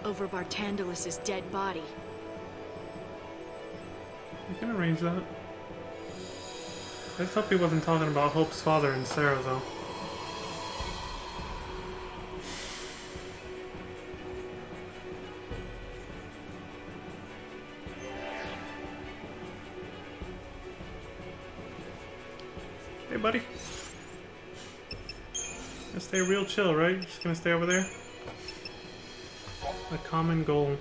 [SPEAKER 2] Over Bartandalus's dead body.
[SPEAKER 1] You can arrange that. I just hope he wasn't talking about Hope's father and Sarah, though. Hey, buddy. Gonna stay real chill, right? Just gonna stay over there? A common goal.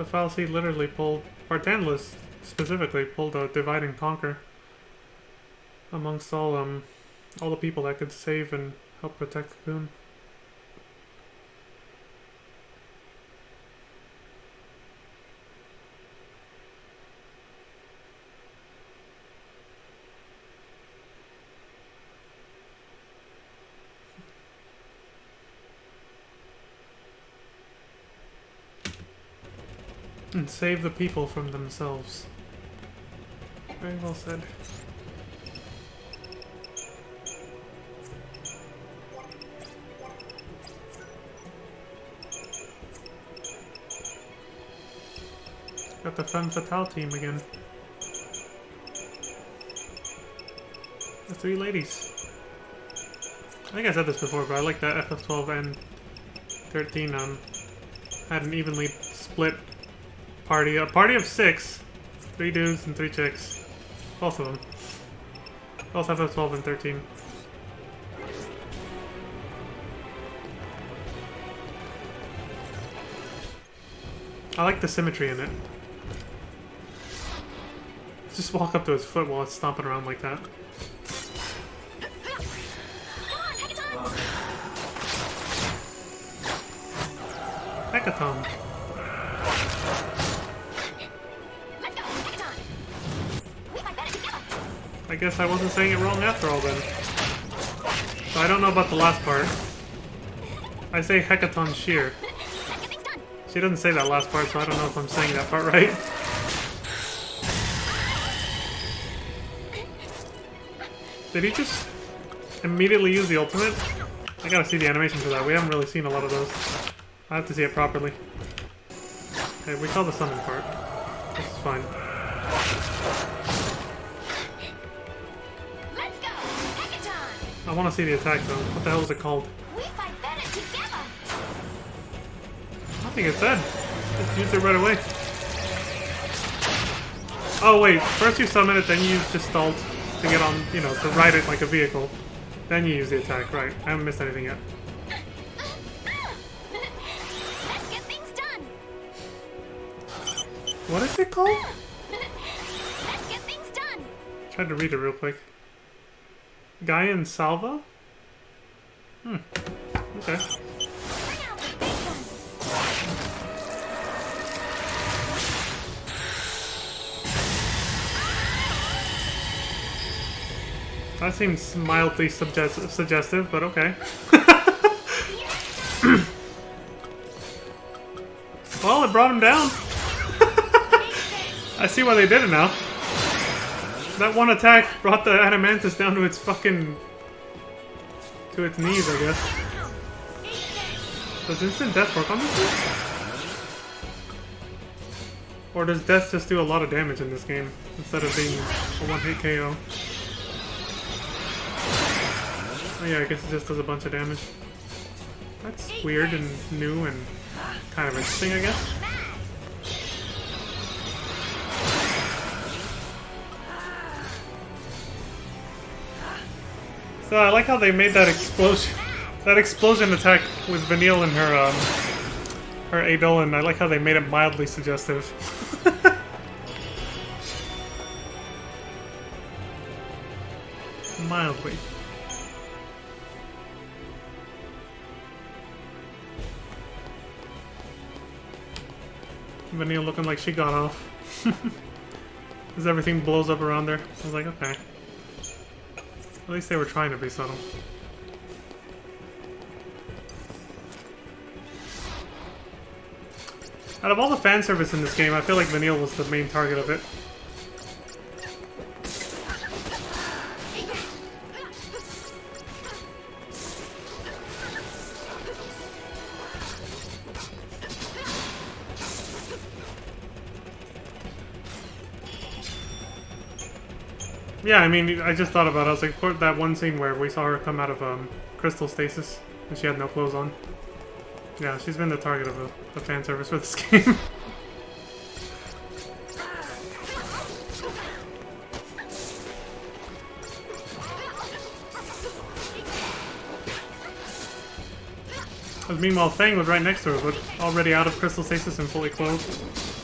[SPEAKER 1] The fallacy literally pulled, or Tantalus specifically pulled a divide and conquer amongst all the people that could save and help protect Cocoon. And save the people from themselves. Very well said. Got the Femme Fatale team again. The three ladies. I think I said this before, but I like that FF12 and 13 had an evenly split party. A party of 6. 3 dudes and 3 chicks. Both of them. Both FF12 and 13. I like the symmetry in it. Just walk up to his foot while it's stomping around like that. Hecaton. I guess I wasn't saying it wrong after all then. So I don't know about the last part. I say Hecaton Sheer. She doesn't say that last part, so I don't know if I'm saying that part right. Did he just immediately use the ultimate? I gotta see the animation for that. We haven't really seen a lot of those. I have to see it properly. Okay, we saw the summon part. This is fine. I want to see the attack though. What the hell is it called?
[SPEAKER 4] We fight better together.
[SPEAKER 1] Nothing it said. Just use it right away. Oh wait, first you summon it, then you use Gestalt to get on, you know, to ride it like a vehicle. Then you use the attack, right. I haven't missed anything yet.
[SPEAKER 4] Let's get things done.
[SPEAKER 1] What is it called?
[SPEAKER 4] Let's get things done.
[SPEAKER 1] Tried to read it real quick. Gaian Salva? Hmm. Okay.
[SPEAKER 4] Bring out the big guns.
[SPEAKER 1] That seems mildly suggestive, but okay. Well, it brought him down. I see why they did it now. That one attack brought the Adamantus down to its fucking... to its knees, I guess. Does instant death work on this thing? Or does death just do a lot of damage in this game, instead of being a one-hit KO? Oh yeah, I guess it just does a bunch of damage. That's weird and new and kind of interesting, I guess. So I like how they made that explosion attack with Vanille and her Eidolon. I like how they made it mildly suggestive. Mildly. Vanille looking like she got off. As everything blows up around her. I was like, okay. At least they were trying to be subtle. Out of all the fan service in this game, I feel like Vanille was the main target of it. Yeah, I mean, I just thought about it. I was like, for that one scene where we saw her come out of crystal stasis and she had no clothes on. Yeah, she's been the target of the fan service for this game. Because meanwhile, Fang was right next to her, but already out of crystal stasis and fully clothed.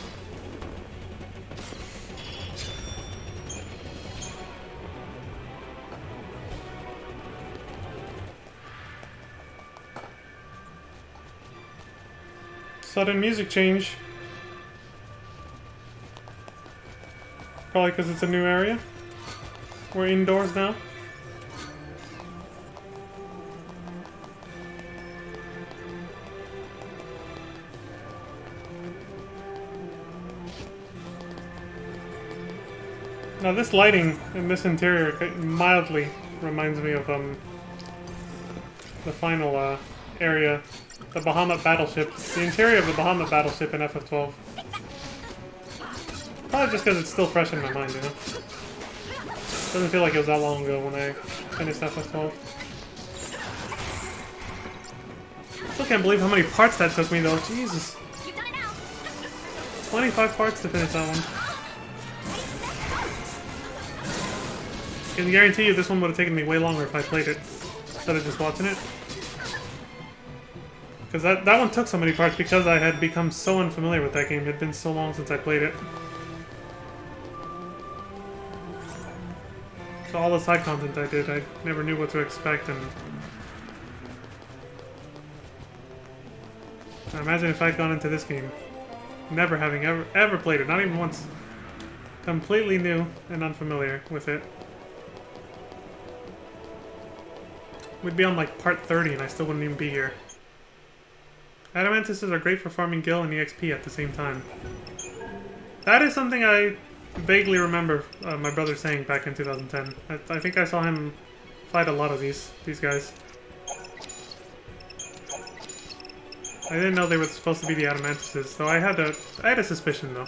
[SPEAKER 1] Sudden music change. Probably because it's a new area. We're indoors now. Now this lighting in this interior mildly reminds me of the final area, the Bahamut battleship, the interior of the Bahamut battleship in FF12. Probably just because it's still fresh in my mind, you know? Doesn't feel like it was that long ago when I finished FF12. Still can't believe how many parts that took me though, Jesus. 25 parts to finish that one. I can guarantee you this one would have taken me way longer if I played it instead of just watching it. Because that one took so many parts because I had become so unfamiliar with that game. It had been so long since I played it. So all the side content I did, I never knew what to expect, and I imagine if I'd gone into this game, never having ever played it, not even once, completely new and unfamiliar with it. We'd be on like part 30 and I still wouldn't even be here. Adamantises are great for farming gil and EXP at the same time. That is something I vaguely remember my brother saying back in 2010. I think I saw him fight a lot of these guys. I didn't know they were supposed to be the Adamantises, though I had a suspicion though.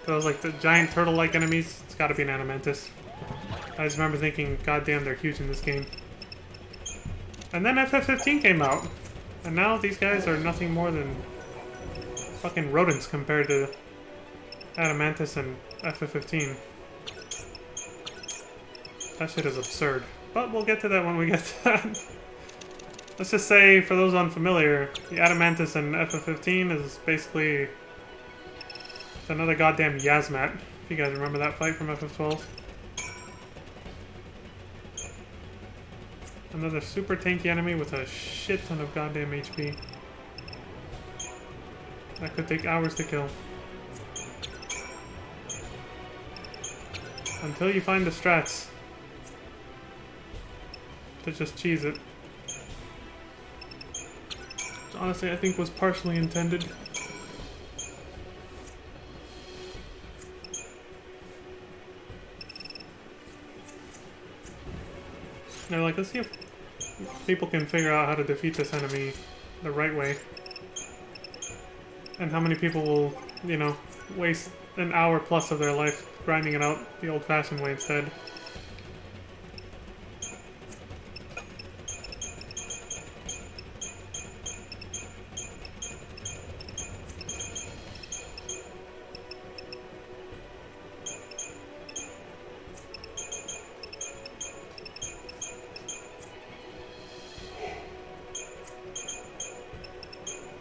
[SPEAKER 1] So I was like, the giant turtle-like enemies, it's gotta be an Adamantis. I just remember thinking, god damn, they're huge in this game. And then FF15 came out, and now these guys are nothing more than fucking rodents compared to Adamantis and FF15. That shit is absurd. But we'll get to that when we get to that. Let's just say, for those unfamiliar, the Adamantis in FF15 is basically it's another goddamn Yazmat, if you guys remember that fight from FF12. Another super tanky enemy with a shit ton of goddamn HP. That could take hours to kill. Until you find the strats to just cheese it. Which honestly I think was partially intended. They're like, let's see if people can figure out how to defeat this enemy the right way. And how many people will, you know, waste an hour plus of their life grinding it out the old-fashioned way instead.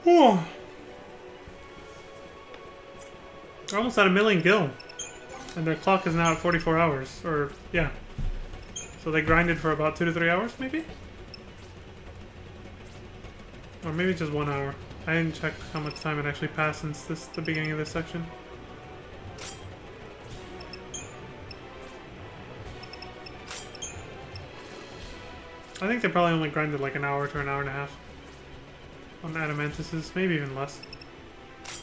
[SPEAKER 1] Whew. They're almost at 1,000,000 gil. And their clock is now at 44 hours. Or, yeah. So they grinded for about 2 to 3 hours, maybe? Or maybe just 1 hour. I didn't check how much time it actually passed since the beginning of this section. I think they probably only grinded like an hour to an hour and a half on Adamantises, maybe even less.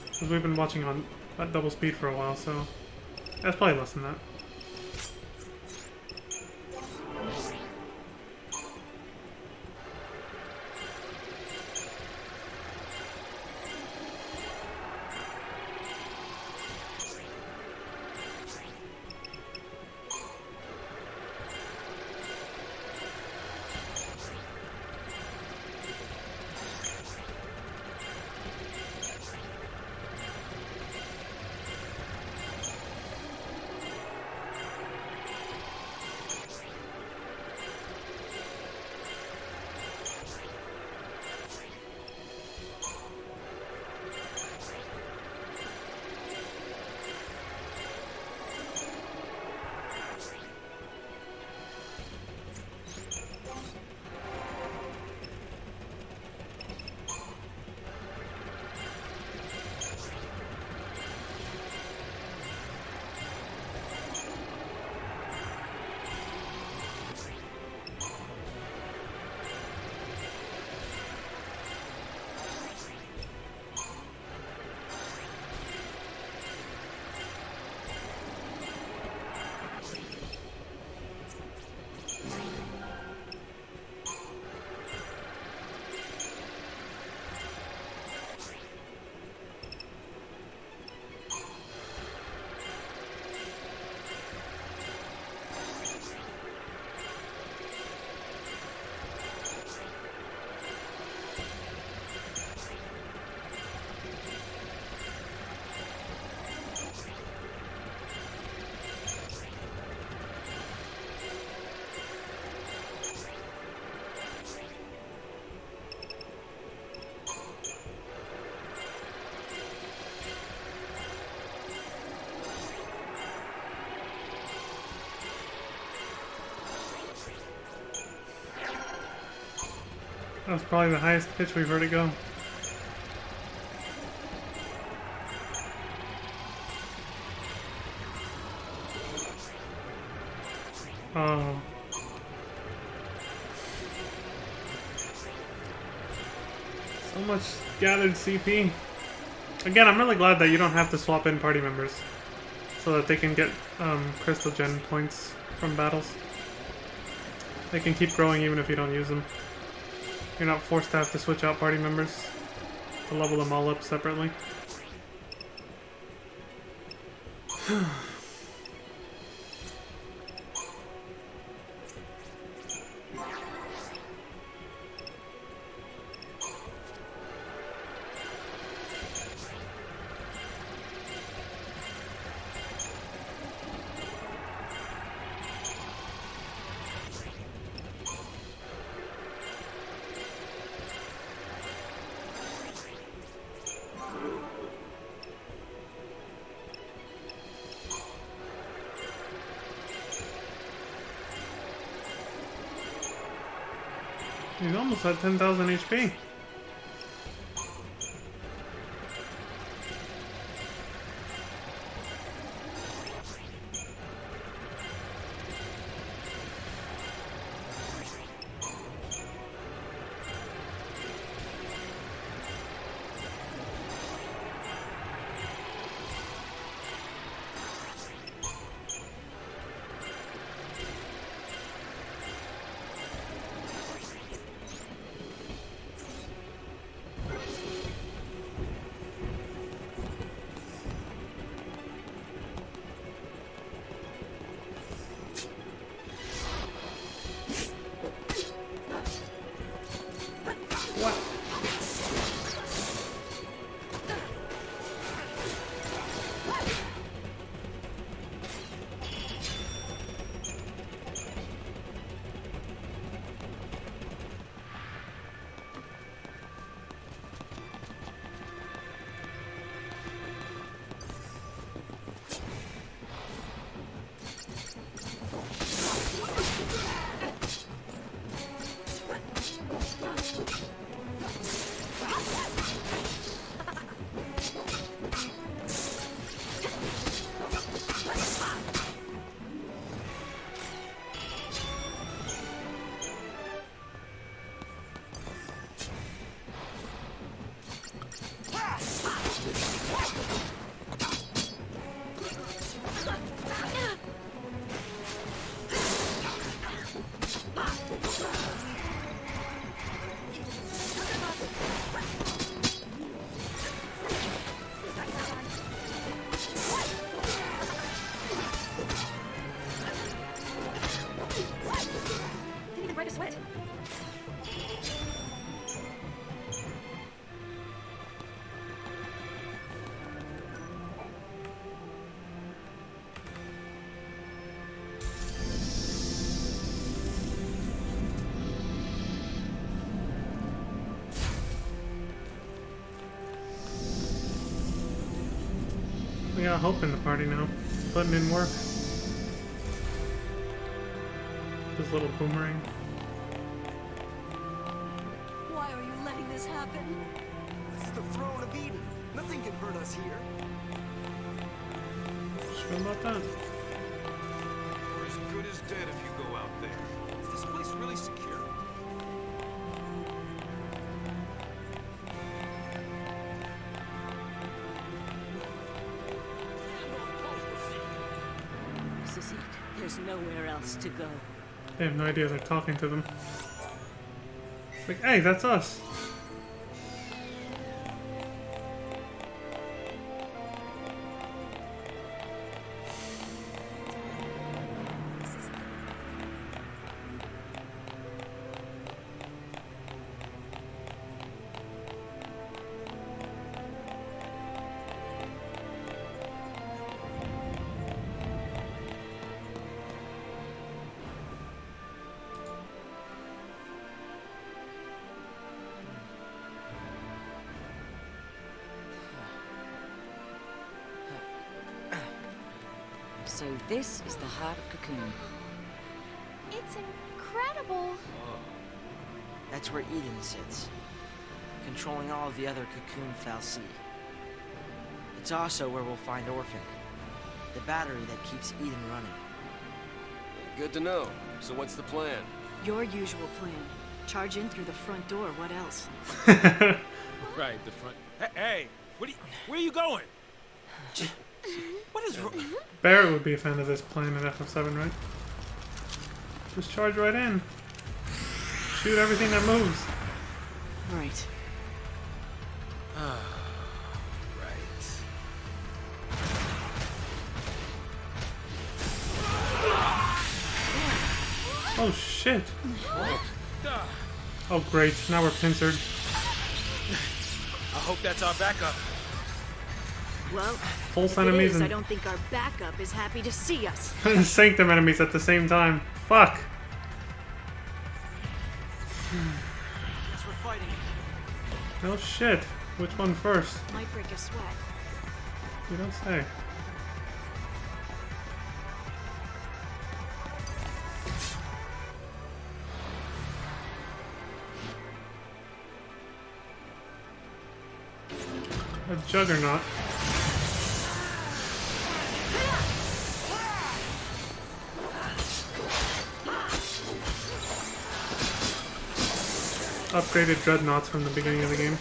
[SPEAKER 1] Because we've been watching on at double speed for a while, so that's probably less than that. That was probably the highest pitch we've heard it go. Oh. So much gathered CP. Again, I'm really glad that you don't have to swap in party members so that they can get crystal gen points from battles. They can keep growing even if you don't use them. You're not forced to have to switch out party members to level them all up separately. He's almost at 10,000 HP. We got hope in the party now. Putting in work. This little boomerang.
[SPEAKER 12] Why are you letting this happen?
[SPEAKER 3] This is the throne of Eden. Nothing can hurt us here.
[SPEAKER 1] Sure about that?
[SPEAKER 3] You're as good as dead if you go out there. Is this place really secure?
[SPEAKER 12] This is it. There's nowhere else to go.
[SPEAKER 1] They have no idea they're talking to them. It's like, hey, that's us.
[SPEAKER 5] So this is the heart of Cocoon.
[SPEAKER 4] It's incredible.
[SPEAKER 10] That's where Eden sits, controlling all of the other Cocoon fal'Cie. It's also where we'll find Orphan, the battery that keeps Eden running.
[SPEAKER 7] Good to know. So what's the plan?
[SPEAKER 2] Your usual plan. Charge in through the front door, what else?
[SPEAKER 6] Right, the front. Hey, where are you going? What is wrong?
[SPEAKER 1] Barrett would be a fan of this plan in FF7, right? Just charge right in. Shoot everything that moves.
[SPEAKER 2] Right.
[SPEAKER 6] Right.
[SPEAKER 1] Oh shit. Oh great, now we're pincered.
[SPEAKER 6] I hope that's our backup.
[SPEAKER 2] Well,
[SPEAKER 1] Pulse
[SPEAKER 2] if it
[SPEAKER 1] enemies
[SPEAKER 2] is,
[SPEAKER 1] and
[SPEAKER 2] I don't think our backup is happy to see us.
[SPEAKER 1] Sanctum enemies at the same time. Fuck.
[SPEAKER 10] Guess we're fighting.
[SPEAKER 1] No shit. Which one first?
[SPEAKER 2] Might break a sweat.
[SPEAKER 1] You don't say. A juggernaut. Upgraded dreadnoughts from the beginning of the game.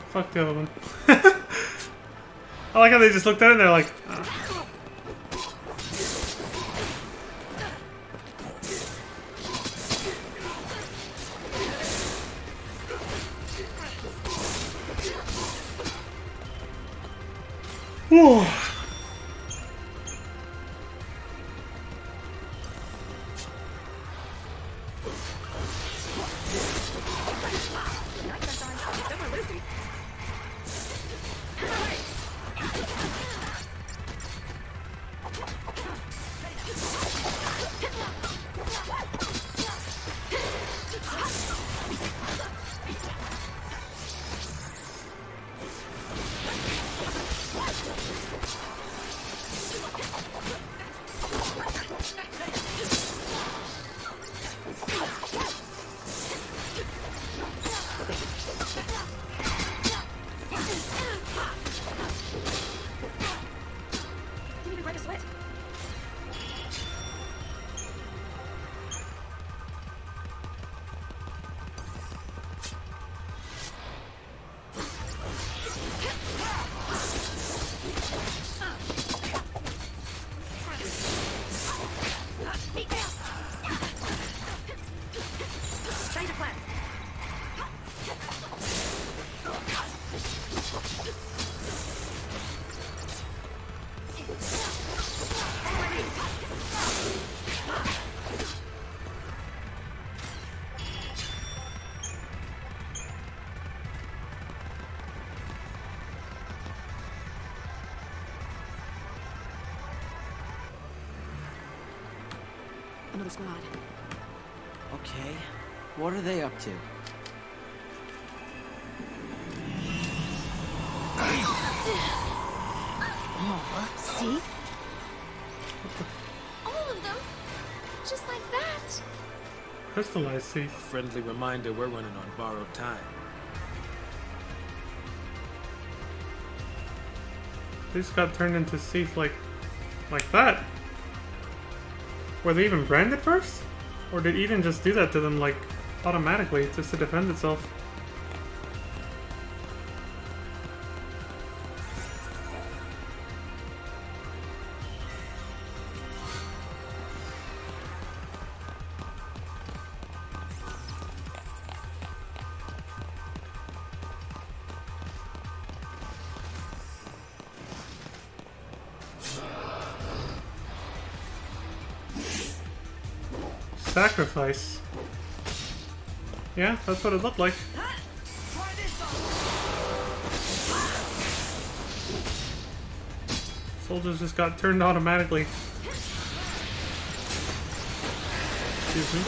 [SPEAKER 1] Fuck the other one. I like how they just looked at it and they're like, Whew.
[SPEAKER 2] Another squad.
[SPEAKER 10] Okay, what are they up to?
[SPEAKER 2] See?
[SPEAKER 4] All of them? Just like that?
[SPEAKER 1] Crystallized sea.
[SPEAKER 6] A friendly reminder we're running on borrowed time.
[SPEAKER 1] They just got turned into Seath like that. Were they even branded first? Or did Eden just do that to them like automatically just to defend itself? sacrifice. Yeah, that's what it looked like. Soldiers just got turned automatically. Excuse me.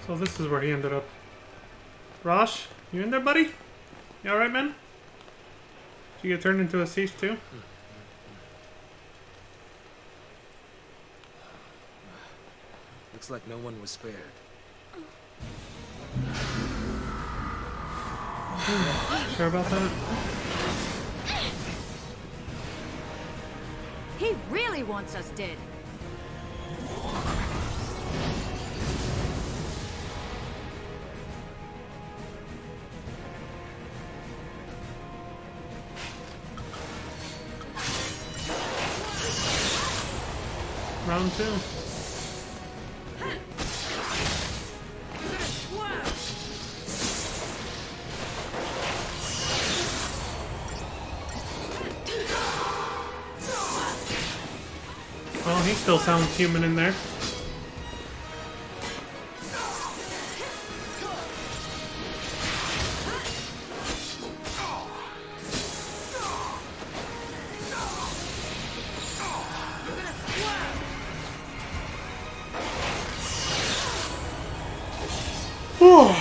[SPEAKER 1] So this is where he ended up. Rosh, you in there, buddy? You alright, man? Did you get turned into a siege too?
[SPEAKER 6] Looks like no one was spared.
[SPEAKER 1] Sure about that?
[SPEAKER 12] He really wants us dead.
[SPEAKER 1] Round two. Well, he he still sounds human in there. Whew.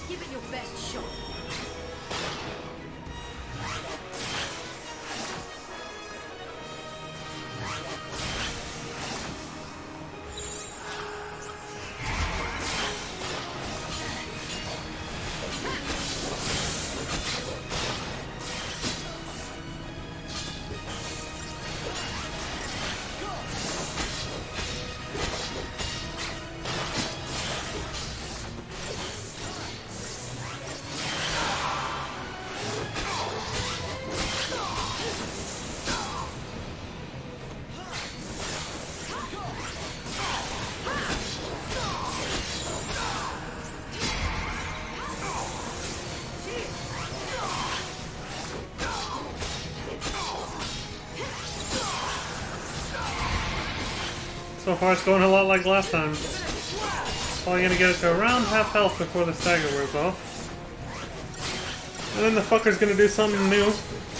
[SPEAKER 12] Give it your best shot.
[SPEAKER 1] So far it's going a lot like last time. Probably gonna get it to around half health before the stagger wears off. And then the fucker's gonna do something new,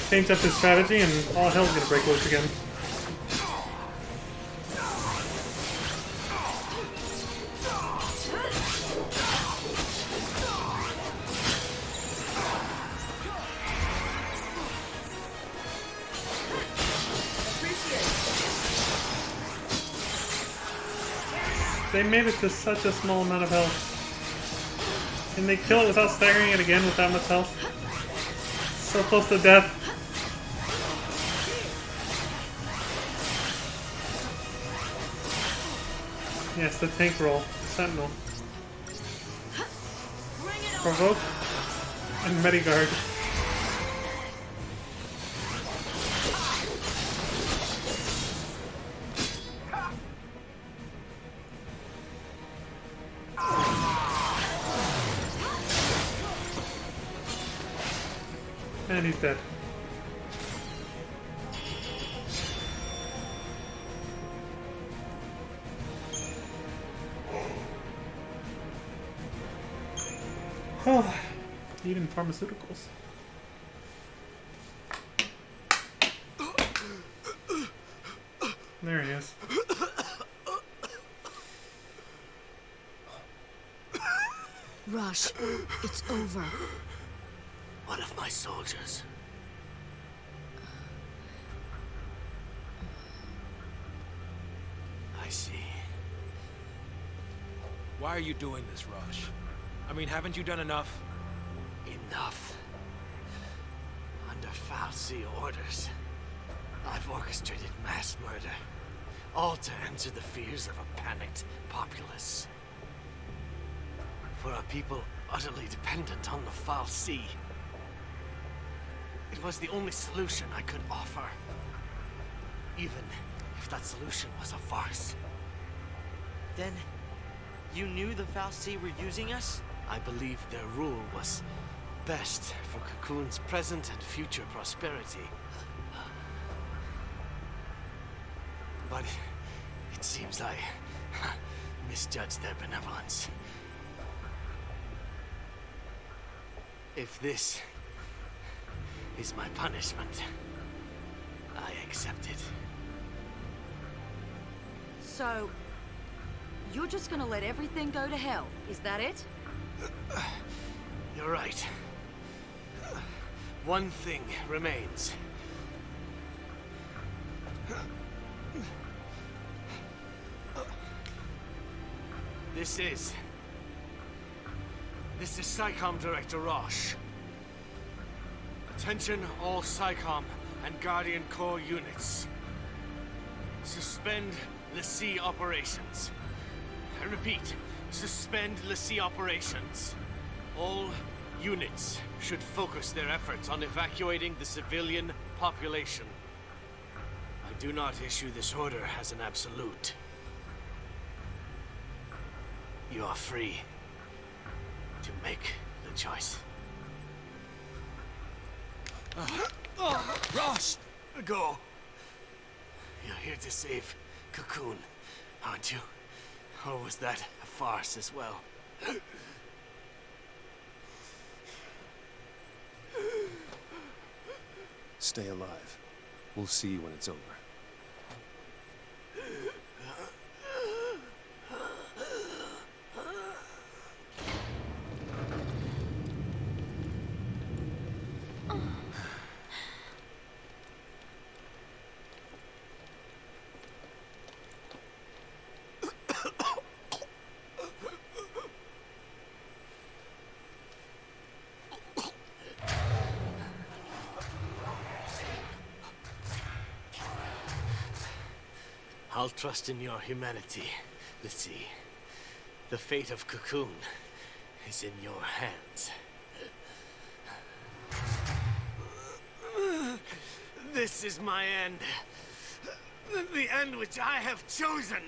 [SPEAKER 1] change up his strategy, and all hell's gonna break loose again. They made it to such a small amount of health. Can they kill it without staggering it again with that much health? So close to death. Yes, the tank roll. Sentinel. Provoke. And Mediguard. And he's dead. Oh, eating pharmaceuticals. There he is.
[SPEAKER 2] Rush, it's over.
[SPEAKER 8] What of my soldiers? I see.
[SPEAKER 6] Why are you doing this, Rush? I mean, haven't you done enough?
[SPEAKER 8] Enough. Under Fal'Cie orders, I've orchestrated mass murder, all to answer the fears of a panicked populace. For a people utterly dependent on the Fal'Cie. It was the only solution I could offer. Even if that solution was a farce.
[SPEAKER 10] Then, you knew the Fal'Cie were using us?
[SPEAKER 8] I believed their rule was best for Cocoon's present and future prosperity. But it seems I misjudged their benevolence. If this is my punishment, I accept it.
[SPEAKER 12] So, you're just gonna let everything go to hell, is that it?
[SPEAKER 8] You're right. One thing remains. This is SciComm Director Roche. Attention all SciComm and Guardian Corps units. Suspend L'Cie operations. I repeat, suspend L'Cie operations. All units should focus their efforts on evacuating the civilian population. I do not issue this order as an absolute. You are free to make the choice.
[SPEAKER 6] Roche!
[SPEAKER 8] Go. You're here to save Cocoon, aren't you? Or was that a farce as well?
[SPEAKER 7] Stay alive. We'll see you when it's over.
[SPEAKER 8] I'll trust in your humanity, L'Cie. The fate of Cocoon is in your hands. This is my end. The end which I have chosen.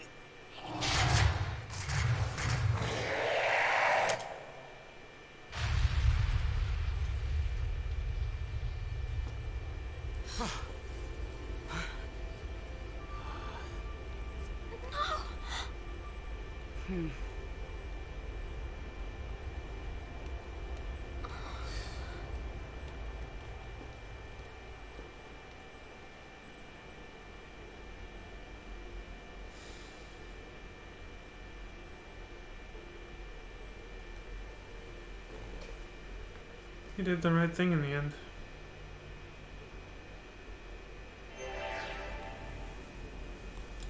[SPEAKER 1] He did the right thing in the end.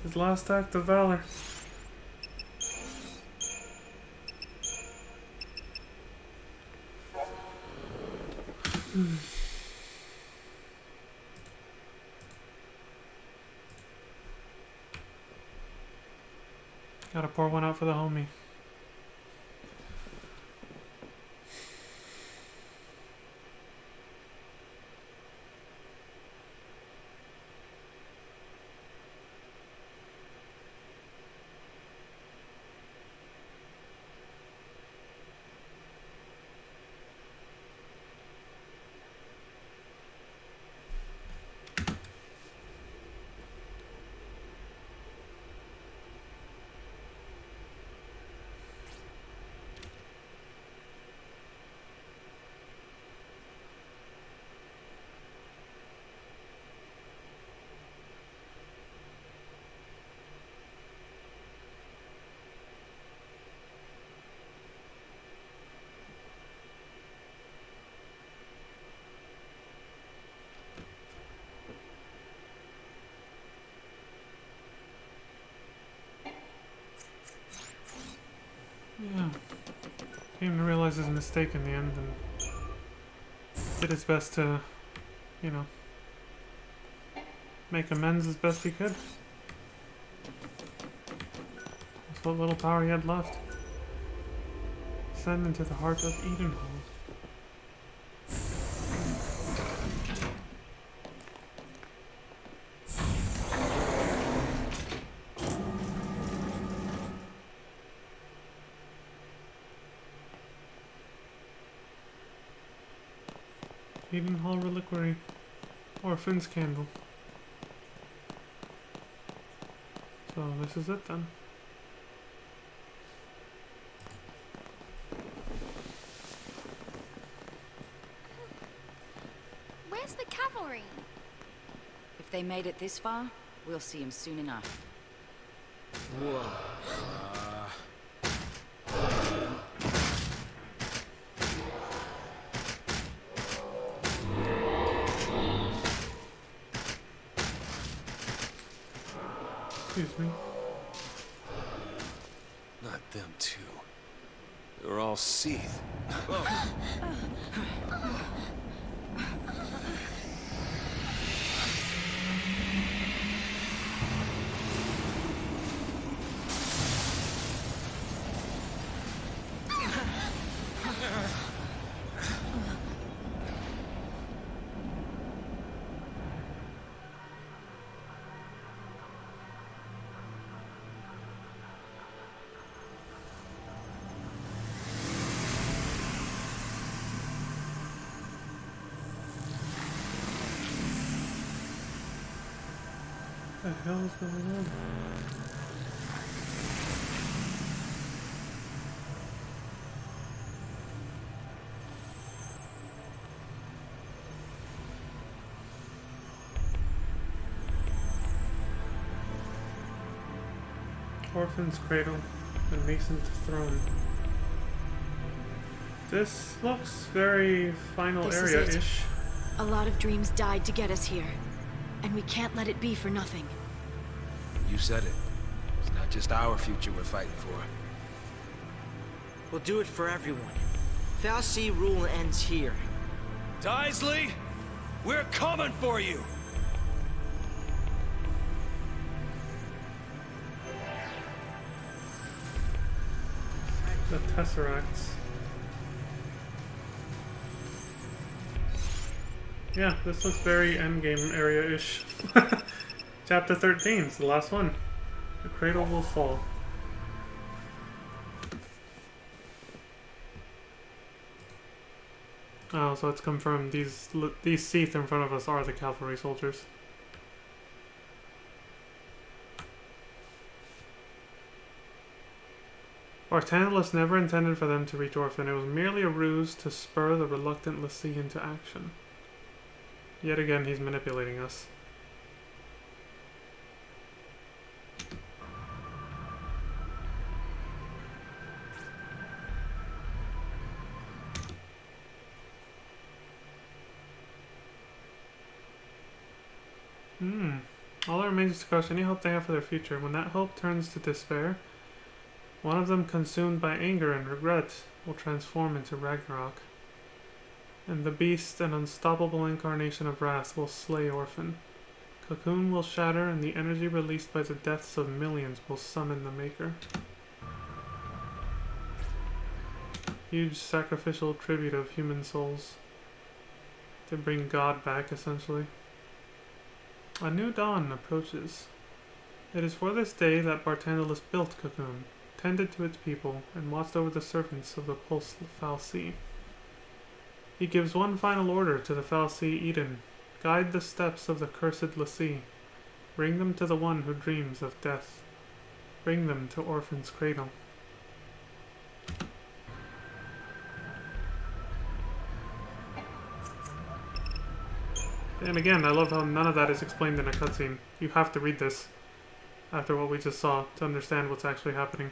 [SPEAKER 1] His last act of valor. Gotta pour one out for the homie. Yeah. He even realized his mistake in the end and did his best to, you know, make amends as best he could. That's what little power he had left. Send into the heart of Edenhall. Edenhall Reliquary. Orphan's Candle. So this is it then.
[SPEAKER 4] Where's the cavalry?
[SPEAKER 5] If they made it this far, we'll see him soon enough.
[SPEAKER 6] Whoa.
[SPEAKER 1] Excuse me.
[SPEAKER 7] Not them two. They're all Seath.
[SPEAKER 1] What the hell is going on? Orphan's Cradle, the Mason's Throne. This looks very final
[SPEAKER 2] This is
[SPEAKER 1] area-ish.
[SPEAKER 2] A lot of dreams died to get us here, and we can't let it be for nothing.
[SPEAKER 6] You said it. It's not just our future we're fighting for.
[SPEAKER 10] We'll do it for everyone. Fal'Cie rule ends here.
[SPEAKER 3] Daisley, we're coming for you!
[SPEAKER 1] The Tesseracts. Yeah, this looks very endgame area-ish. Chapter 13 is the last one. The cradle will fall. Oh, so it's confirmed these Seath in front of us are the cavalry soldiers. Barthandelus never intended for them to reach Orphan. It was merely a ruse to spur the reluctant l'Cie into action. Yet again, he's manipulating us. All that remains is to crush any hope they have for their future. When that hope turns to despair, one of them, consumed by anger and regret, will transform into Ragnarok. And the beast, an unstoppable incarnation of wrath, will slay Orphan. Cocoon will shatter, and the energy released by the deaths of millions will summon the Maker. Huge sacrificial tribute of human souls to bring God back, essentially. A new dawn approaches. It is for this day that Barthandelus built Cocoon, tended to its people, and watched over the servants of the pulsed fal'Cie. He gives one final order to the fal'Cie Eden: guide the steps of the cursed l'Cie. Bring them to the one who dreams of death. Bring them to Orphan's Cradle. And again, I love how none of that is explained in a cutscene. You have to read this after what we just saw to understand what's actually happening.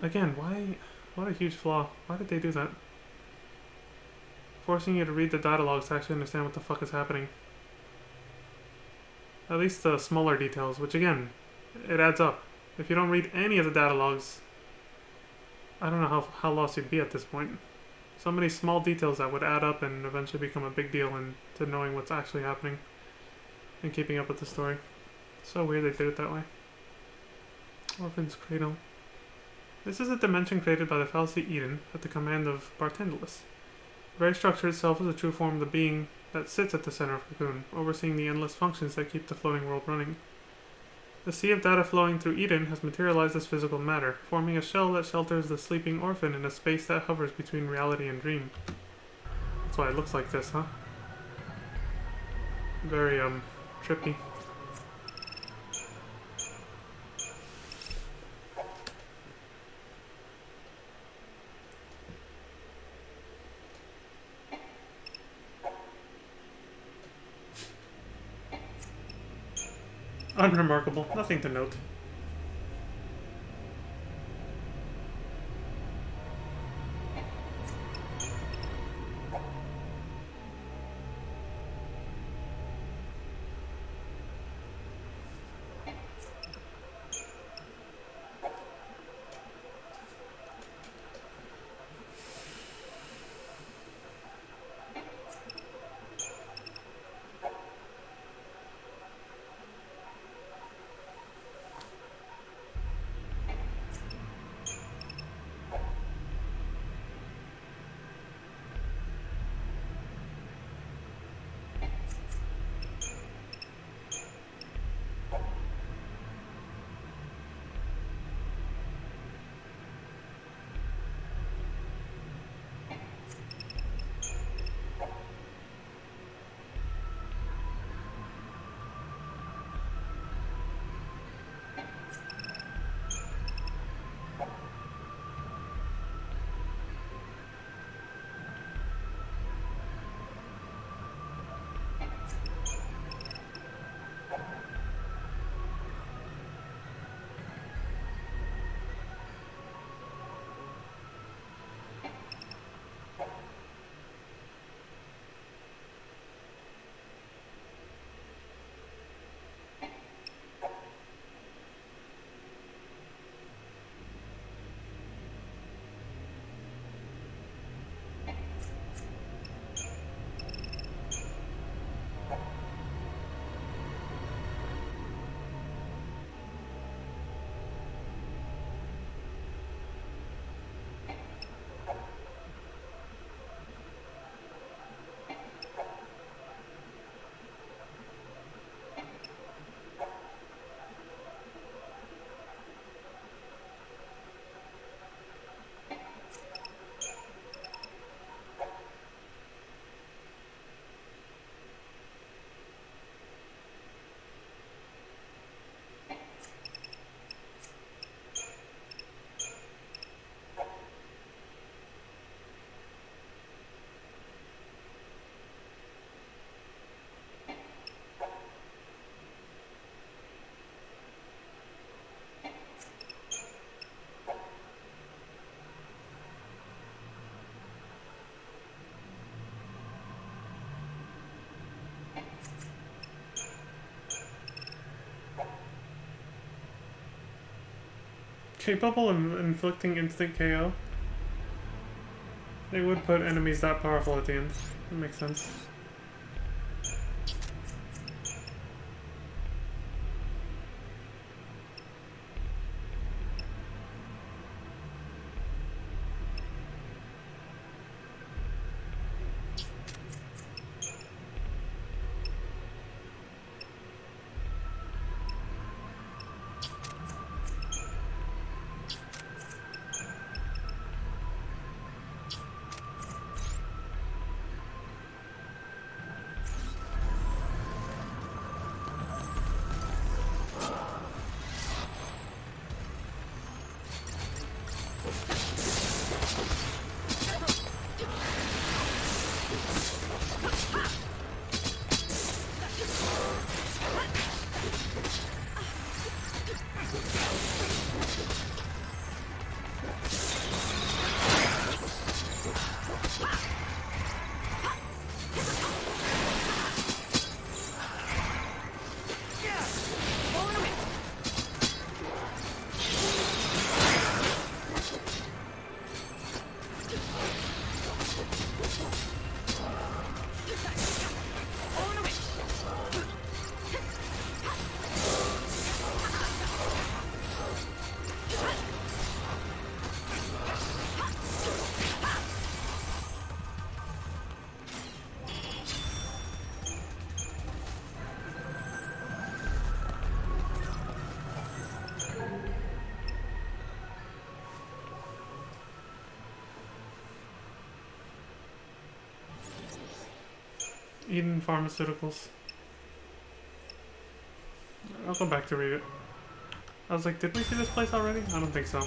[SPEAKER 1] Again, why? What a huge flaw. Why did they do that? Forcing you to read the dialogues to actually understand what the fuck is happening. At least the smaller details, which again, it adds up. If you don't read any of the dialogues, I don't know how lost you'd be at this point. So many small details that would add up and eventually become a big deal into knowing what's actually happening and keeping up with the story. So weird they did it that way. Orphan's Cradle. This is a dimension created by the fal'Cie Eden at the command of Barthandelus. The very structure itself is a true form of the being that sits at the center of Cocoon, overseeing the endless functions that keep the floating world running. The sea of data flowing through Eden has materialized as physical matter, forming a shell that shelters the sleeping Orphan in a space that hovers between reality and dream. That's why it looks like this, huh? Very, trippy. Unremarkable, nothing to note. Capable of inflicting instant KO. They would put enemies that powerful at the end. That makes sense. Eden Pharmaceuticals. I'll go back to read it. I was like, did we see this place already? I don't think so.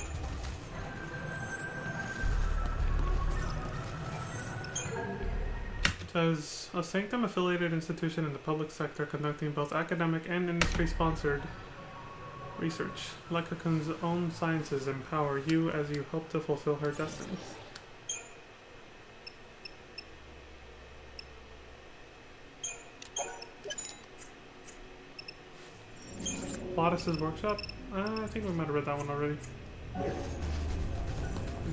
[SPEAKER 1] It says, a Sanctum-affiliated institution in the public sector conducting both academic and industry-sponsored research. Let Cocoon's own sciences empower you as you hope to fulfill her destiny. Plottis's workshop? I think we might have read that one already.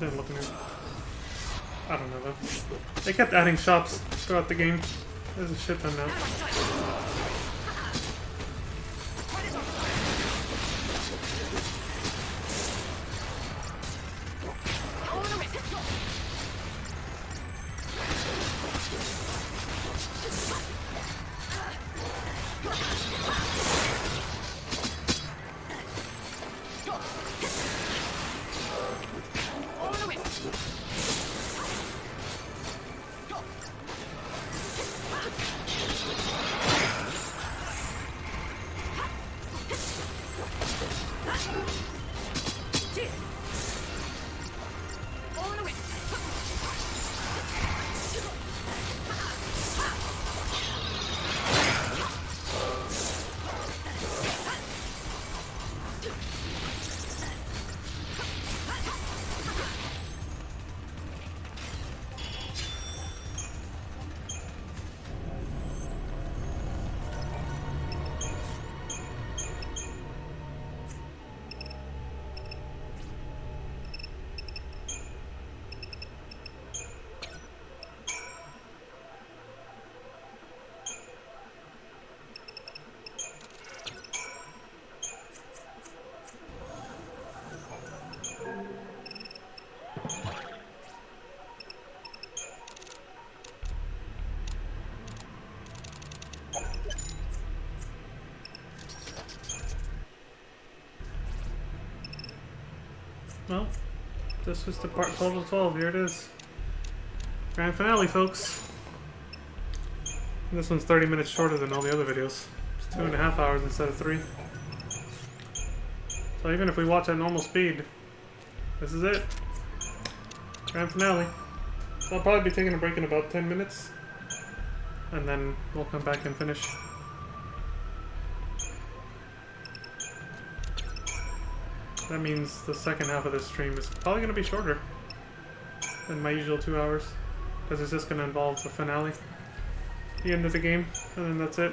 [SPEAKER 1] Didn't look new. I don't know though. They kept adding shops throughout the game. There's a shit ton now. Well, this was the part total 12. Here it is. Grand finale, folks. And this one's 30 minutes shorter than all the other videos. It's 2.5 hours instead of 3. So even if we watch at normal speed, this is it. Grand finale. So I'll probably be taking a break in about 10 minutes. And then we'll come back and finish. That means the second half of this stream is probably going to be shorter than my usual 2 hours. Because it's just going to involve the finale, the end of the game, and then that's it.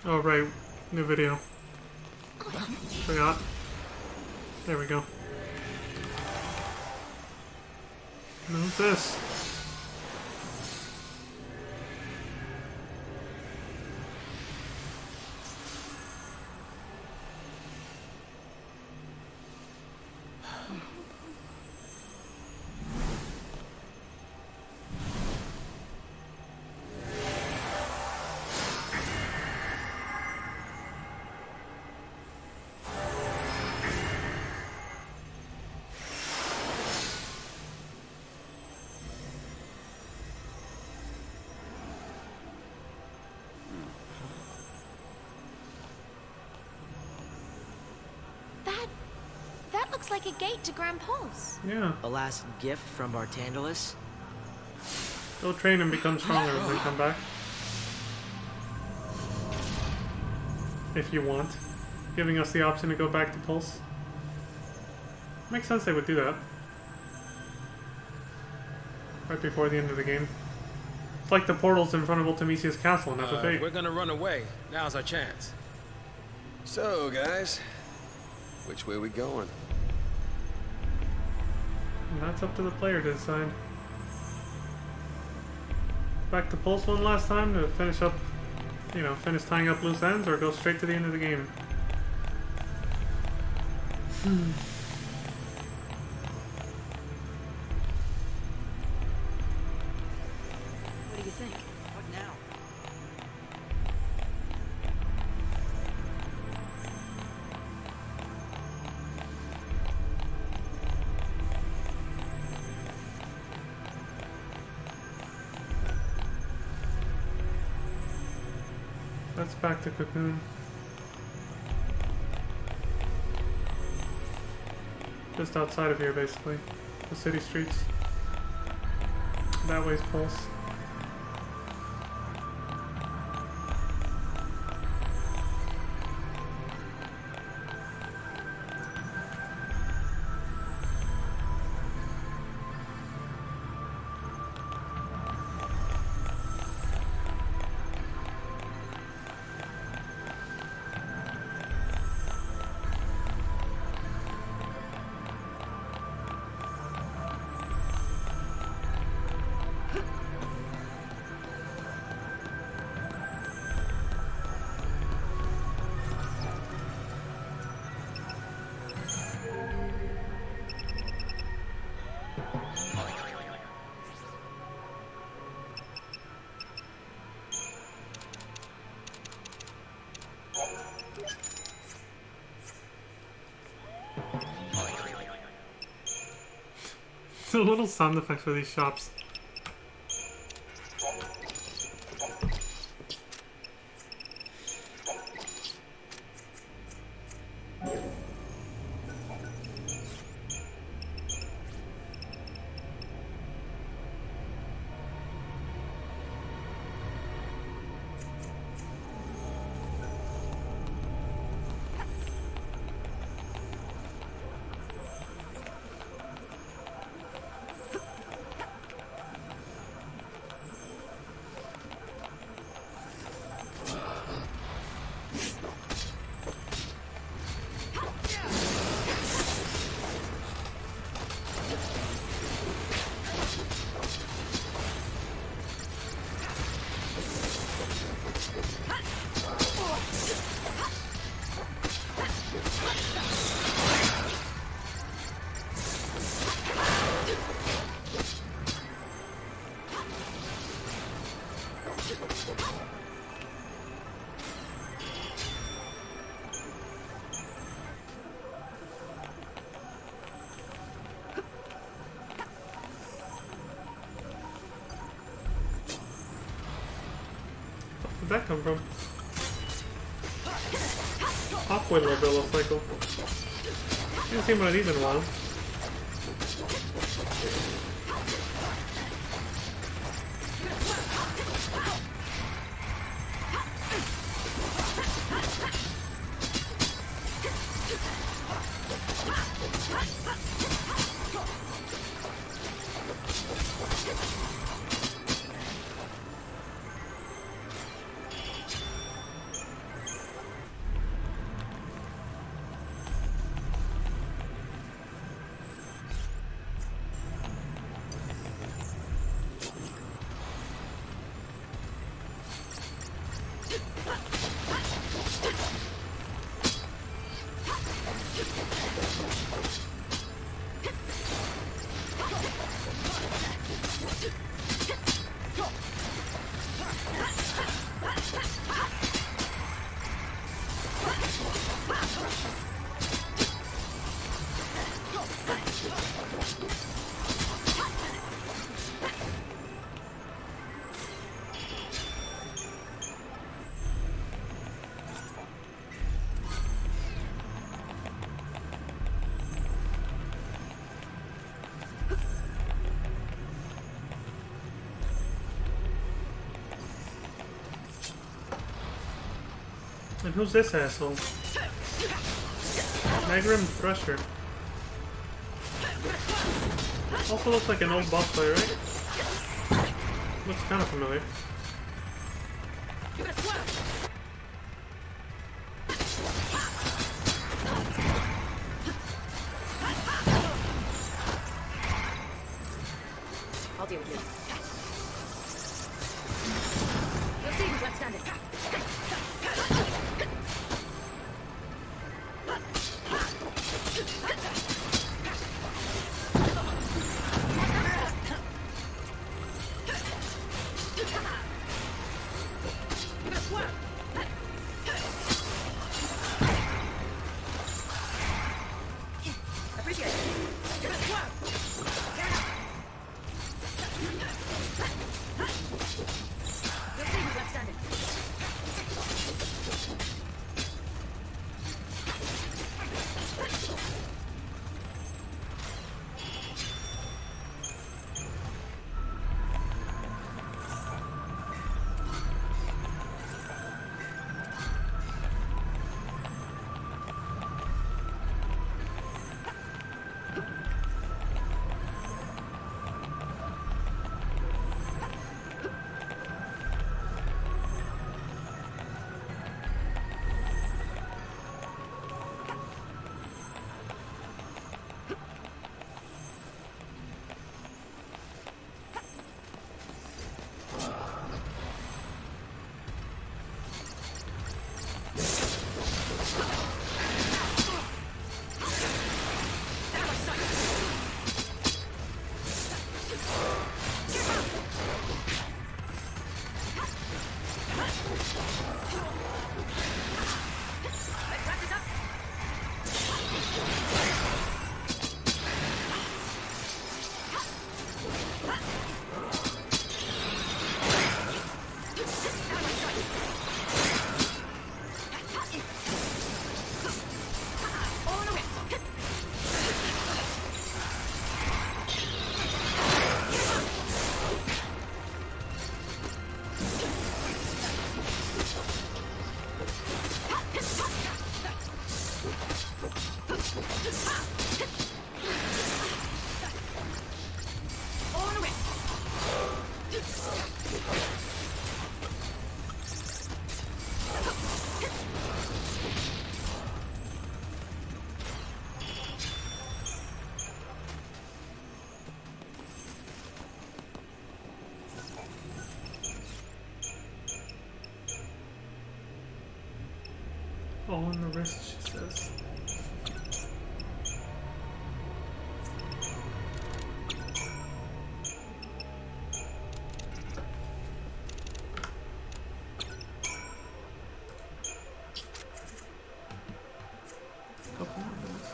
[SPEAKER 1] Oh, right. New video. Forgot. There we go. Who's this?
[SPEAKER 4] That looks like a gate to Grand Pulse.
[SPEAKER 1] Yeah.
[SPEAKER 10] A last gift from Bartandalus?
[SPEAKER 1] Go train and become stronger when they come back. If you want. Giving us the option to go back to Pulse. Makes sense they would do that. Right before the end of the game. It's like the portals in front of Ultimisia's castle in FF8.
[SPEAKER 6] We're gonna run away. Now's our chance.
[SPEAKER 7] So, guys, which way are we going?
[SPEAKER 1] And that's up to the player to decide. Back to Pulse one last time to finish up, you know, finish tying up loose ends, or go straight to the end of the game.
[SPEAKER 10] What do you think? What now?
[SPEAKER 1] That's back to Cocoon. Just outside of here, basically. The city streets. That way's Pulse. The little sound effects for these shops. Where'd that come from? Aquila Cycle. Haven't seen one of these in a while. And who's this asshole? Nagrim Thresher. Also looks like an old boss player, right? Looks kind of familiar.
[SPEAKER 12] I'll deal with you. You'll see who's left standing. Appreciate it. You'll see who's left standing.
[SPEAKER 1] All in the wrist, she says. Couple more minutes.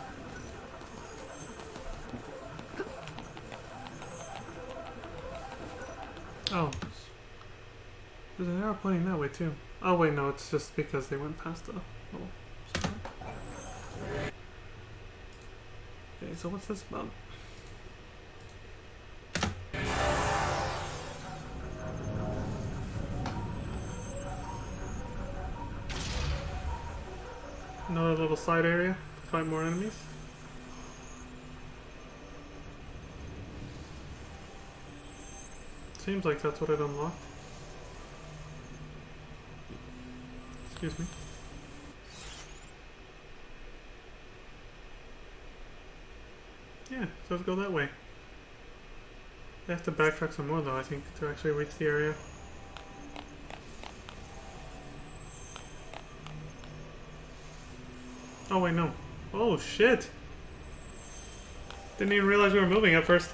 [SPEAKER 1] Oh. There's an arrow pointing that way too. Oh wait, no, it's just because they went past the little spot. Okay, so what's this about? Another little side area to fight more enemies. Seems like that's what it unlocked. Excuse me. Yeah, so let's go that way. They have to backtrack some more though, I think, to actually reach the area. Oh wait, no. Oh shit! Didn't even realize we were moving at first.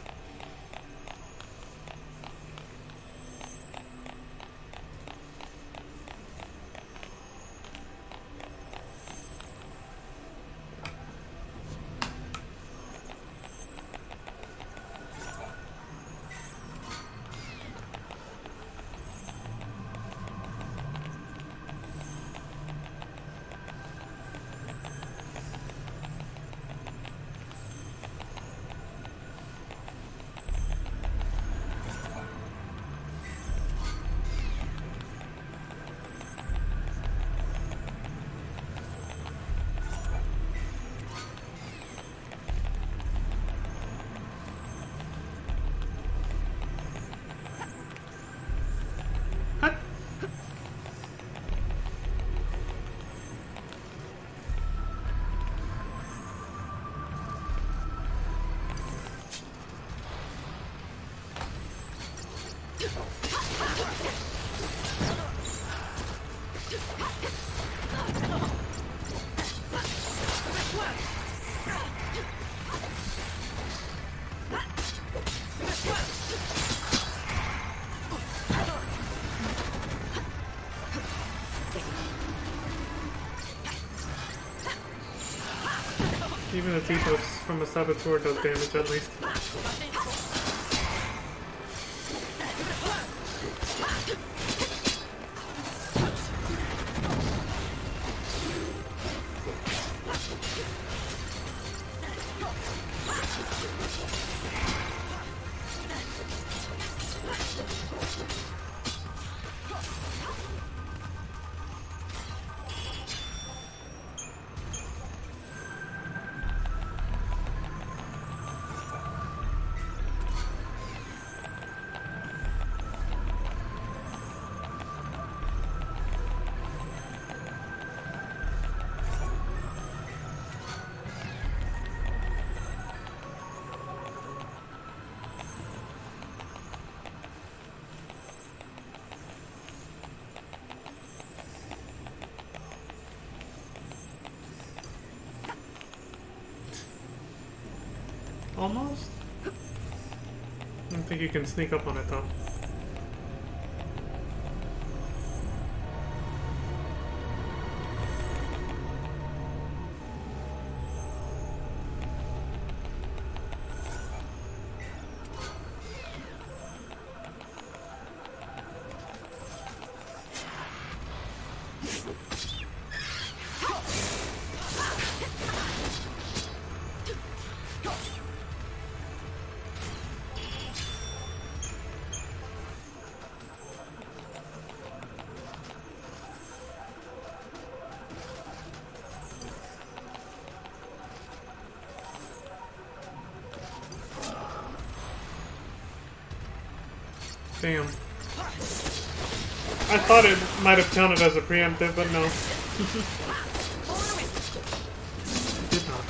[SPEAKER 1] Even a T-Pose from a Saboteur does damage at least. Almost? I don't think you can sneak up on it though. Damn. I thought it might have counted as a preemptive, but no. It did not.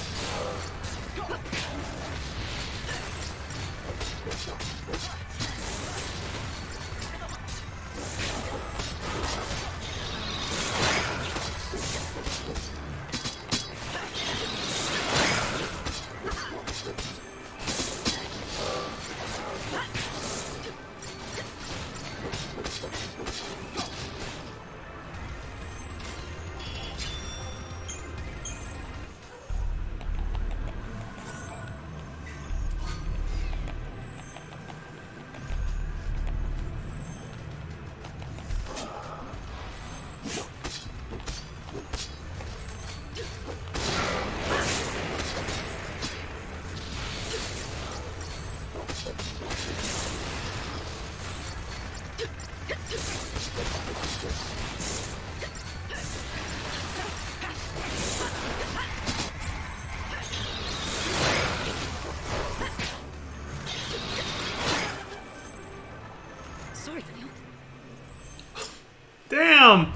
[SPEAKER 1] Damn!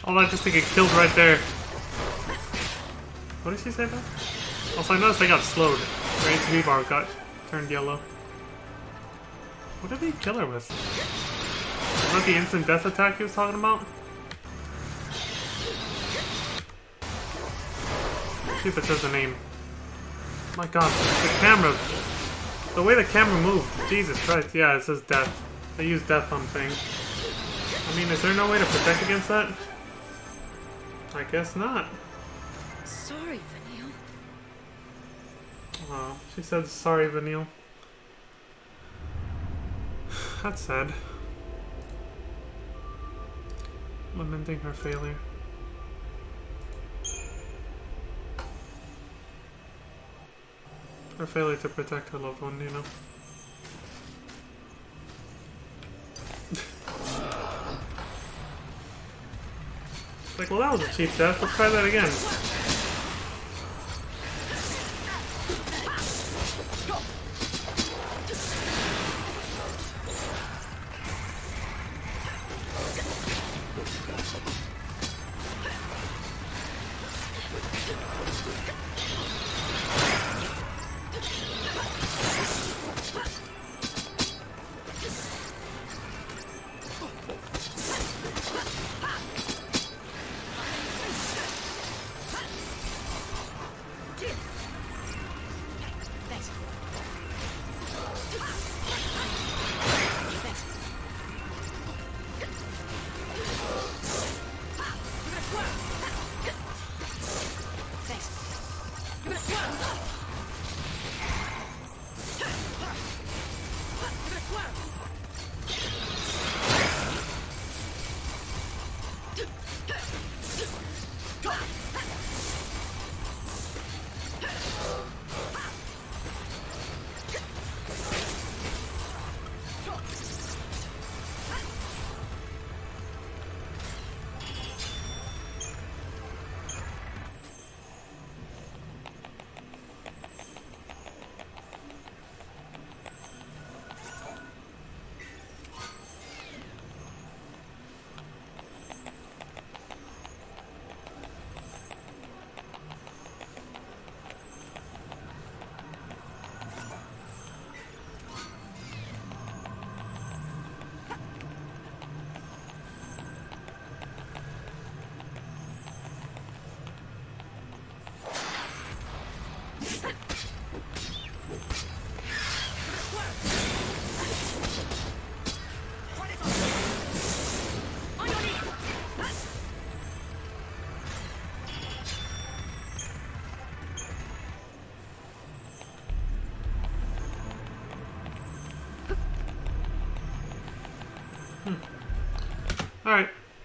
[SPEAKER 1] All that just to get killed right there. What did she say about? Also, I noticed they got slowed. Their HP bar got turned yellow. What did he kill her with? Was that the instant death attack he was talking about? Let's see if it says the name. My god, the camera. The way the camera moved. Jesus Christ. Yeah, it says death. They use death on things. I mean, is there no way to protect against that? I guess not.
[SPEAKER 12] Sorry, Vanille.
[SPEAKER 1] Oh, she said sorry, Vanille. That's sad. Lamenting her failure. Her failure to protect her loved one, you know. Like, well, that was a cheap death. Let's try that again.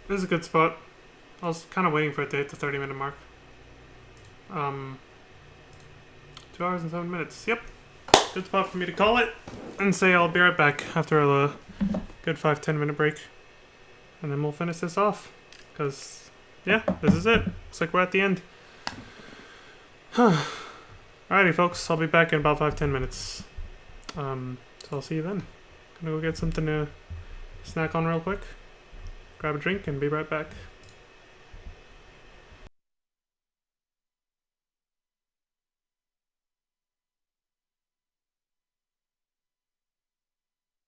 [SPEAKER 1] This is a good spot. I was kind of waiting for it to hit the 30-minute mark. 2 hours and 7 minutes. Yep. Good spot for me to call it and say I'll be right back after a good 5-10 minute break. And then we'll finish this off. Because, yeah, this is it. Looks like we're at the end. Alrighty, folks. I'll be back in about 5-10 minutes. So I'll see you then. Gonna go get something to snack on real quick. Grab a drink and be right back.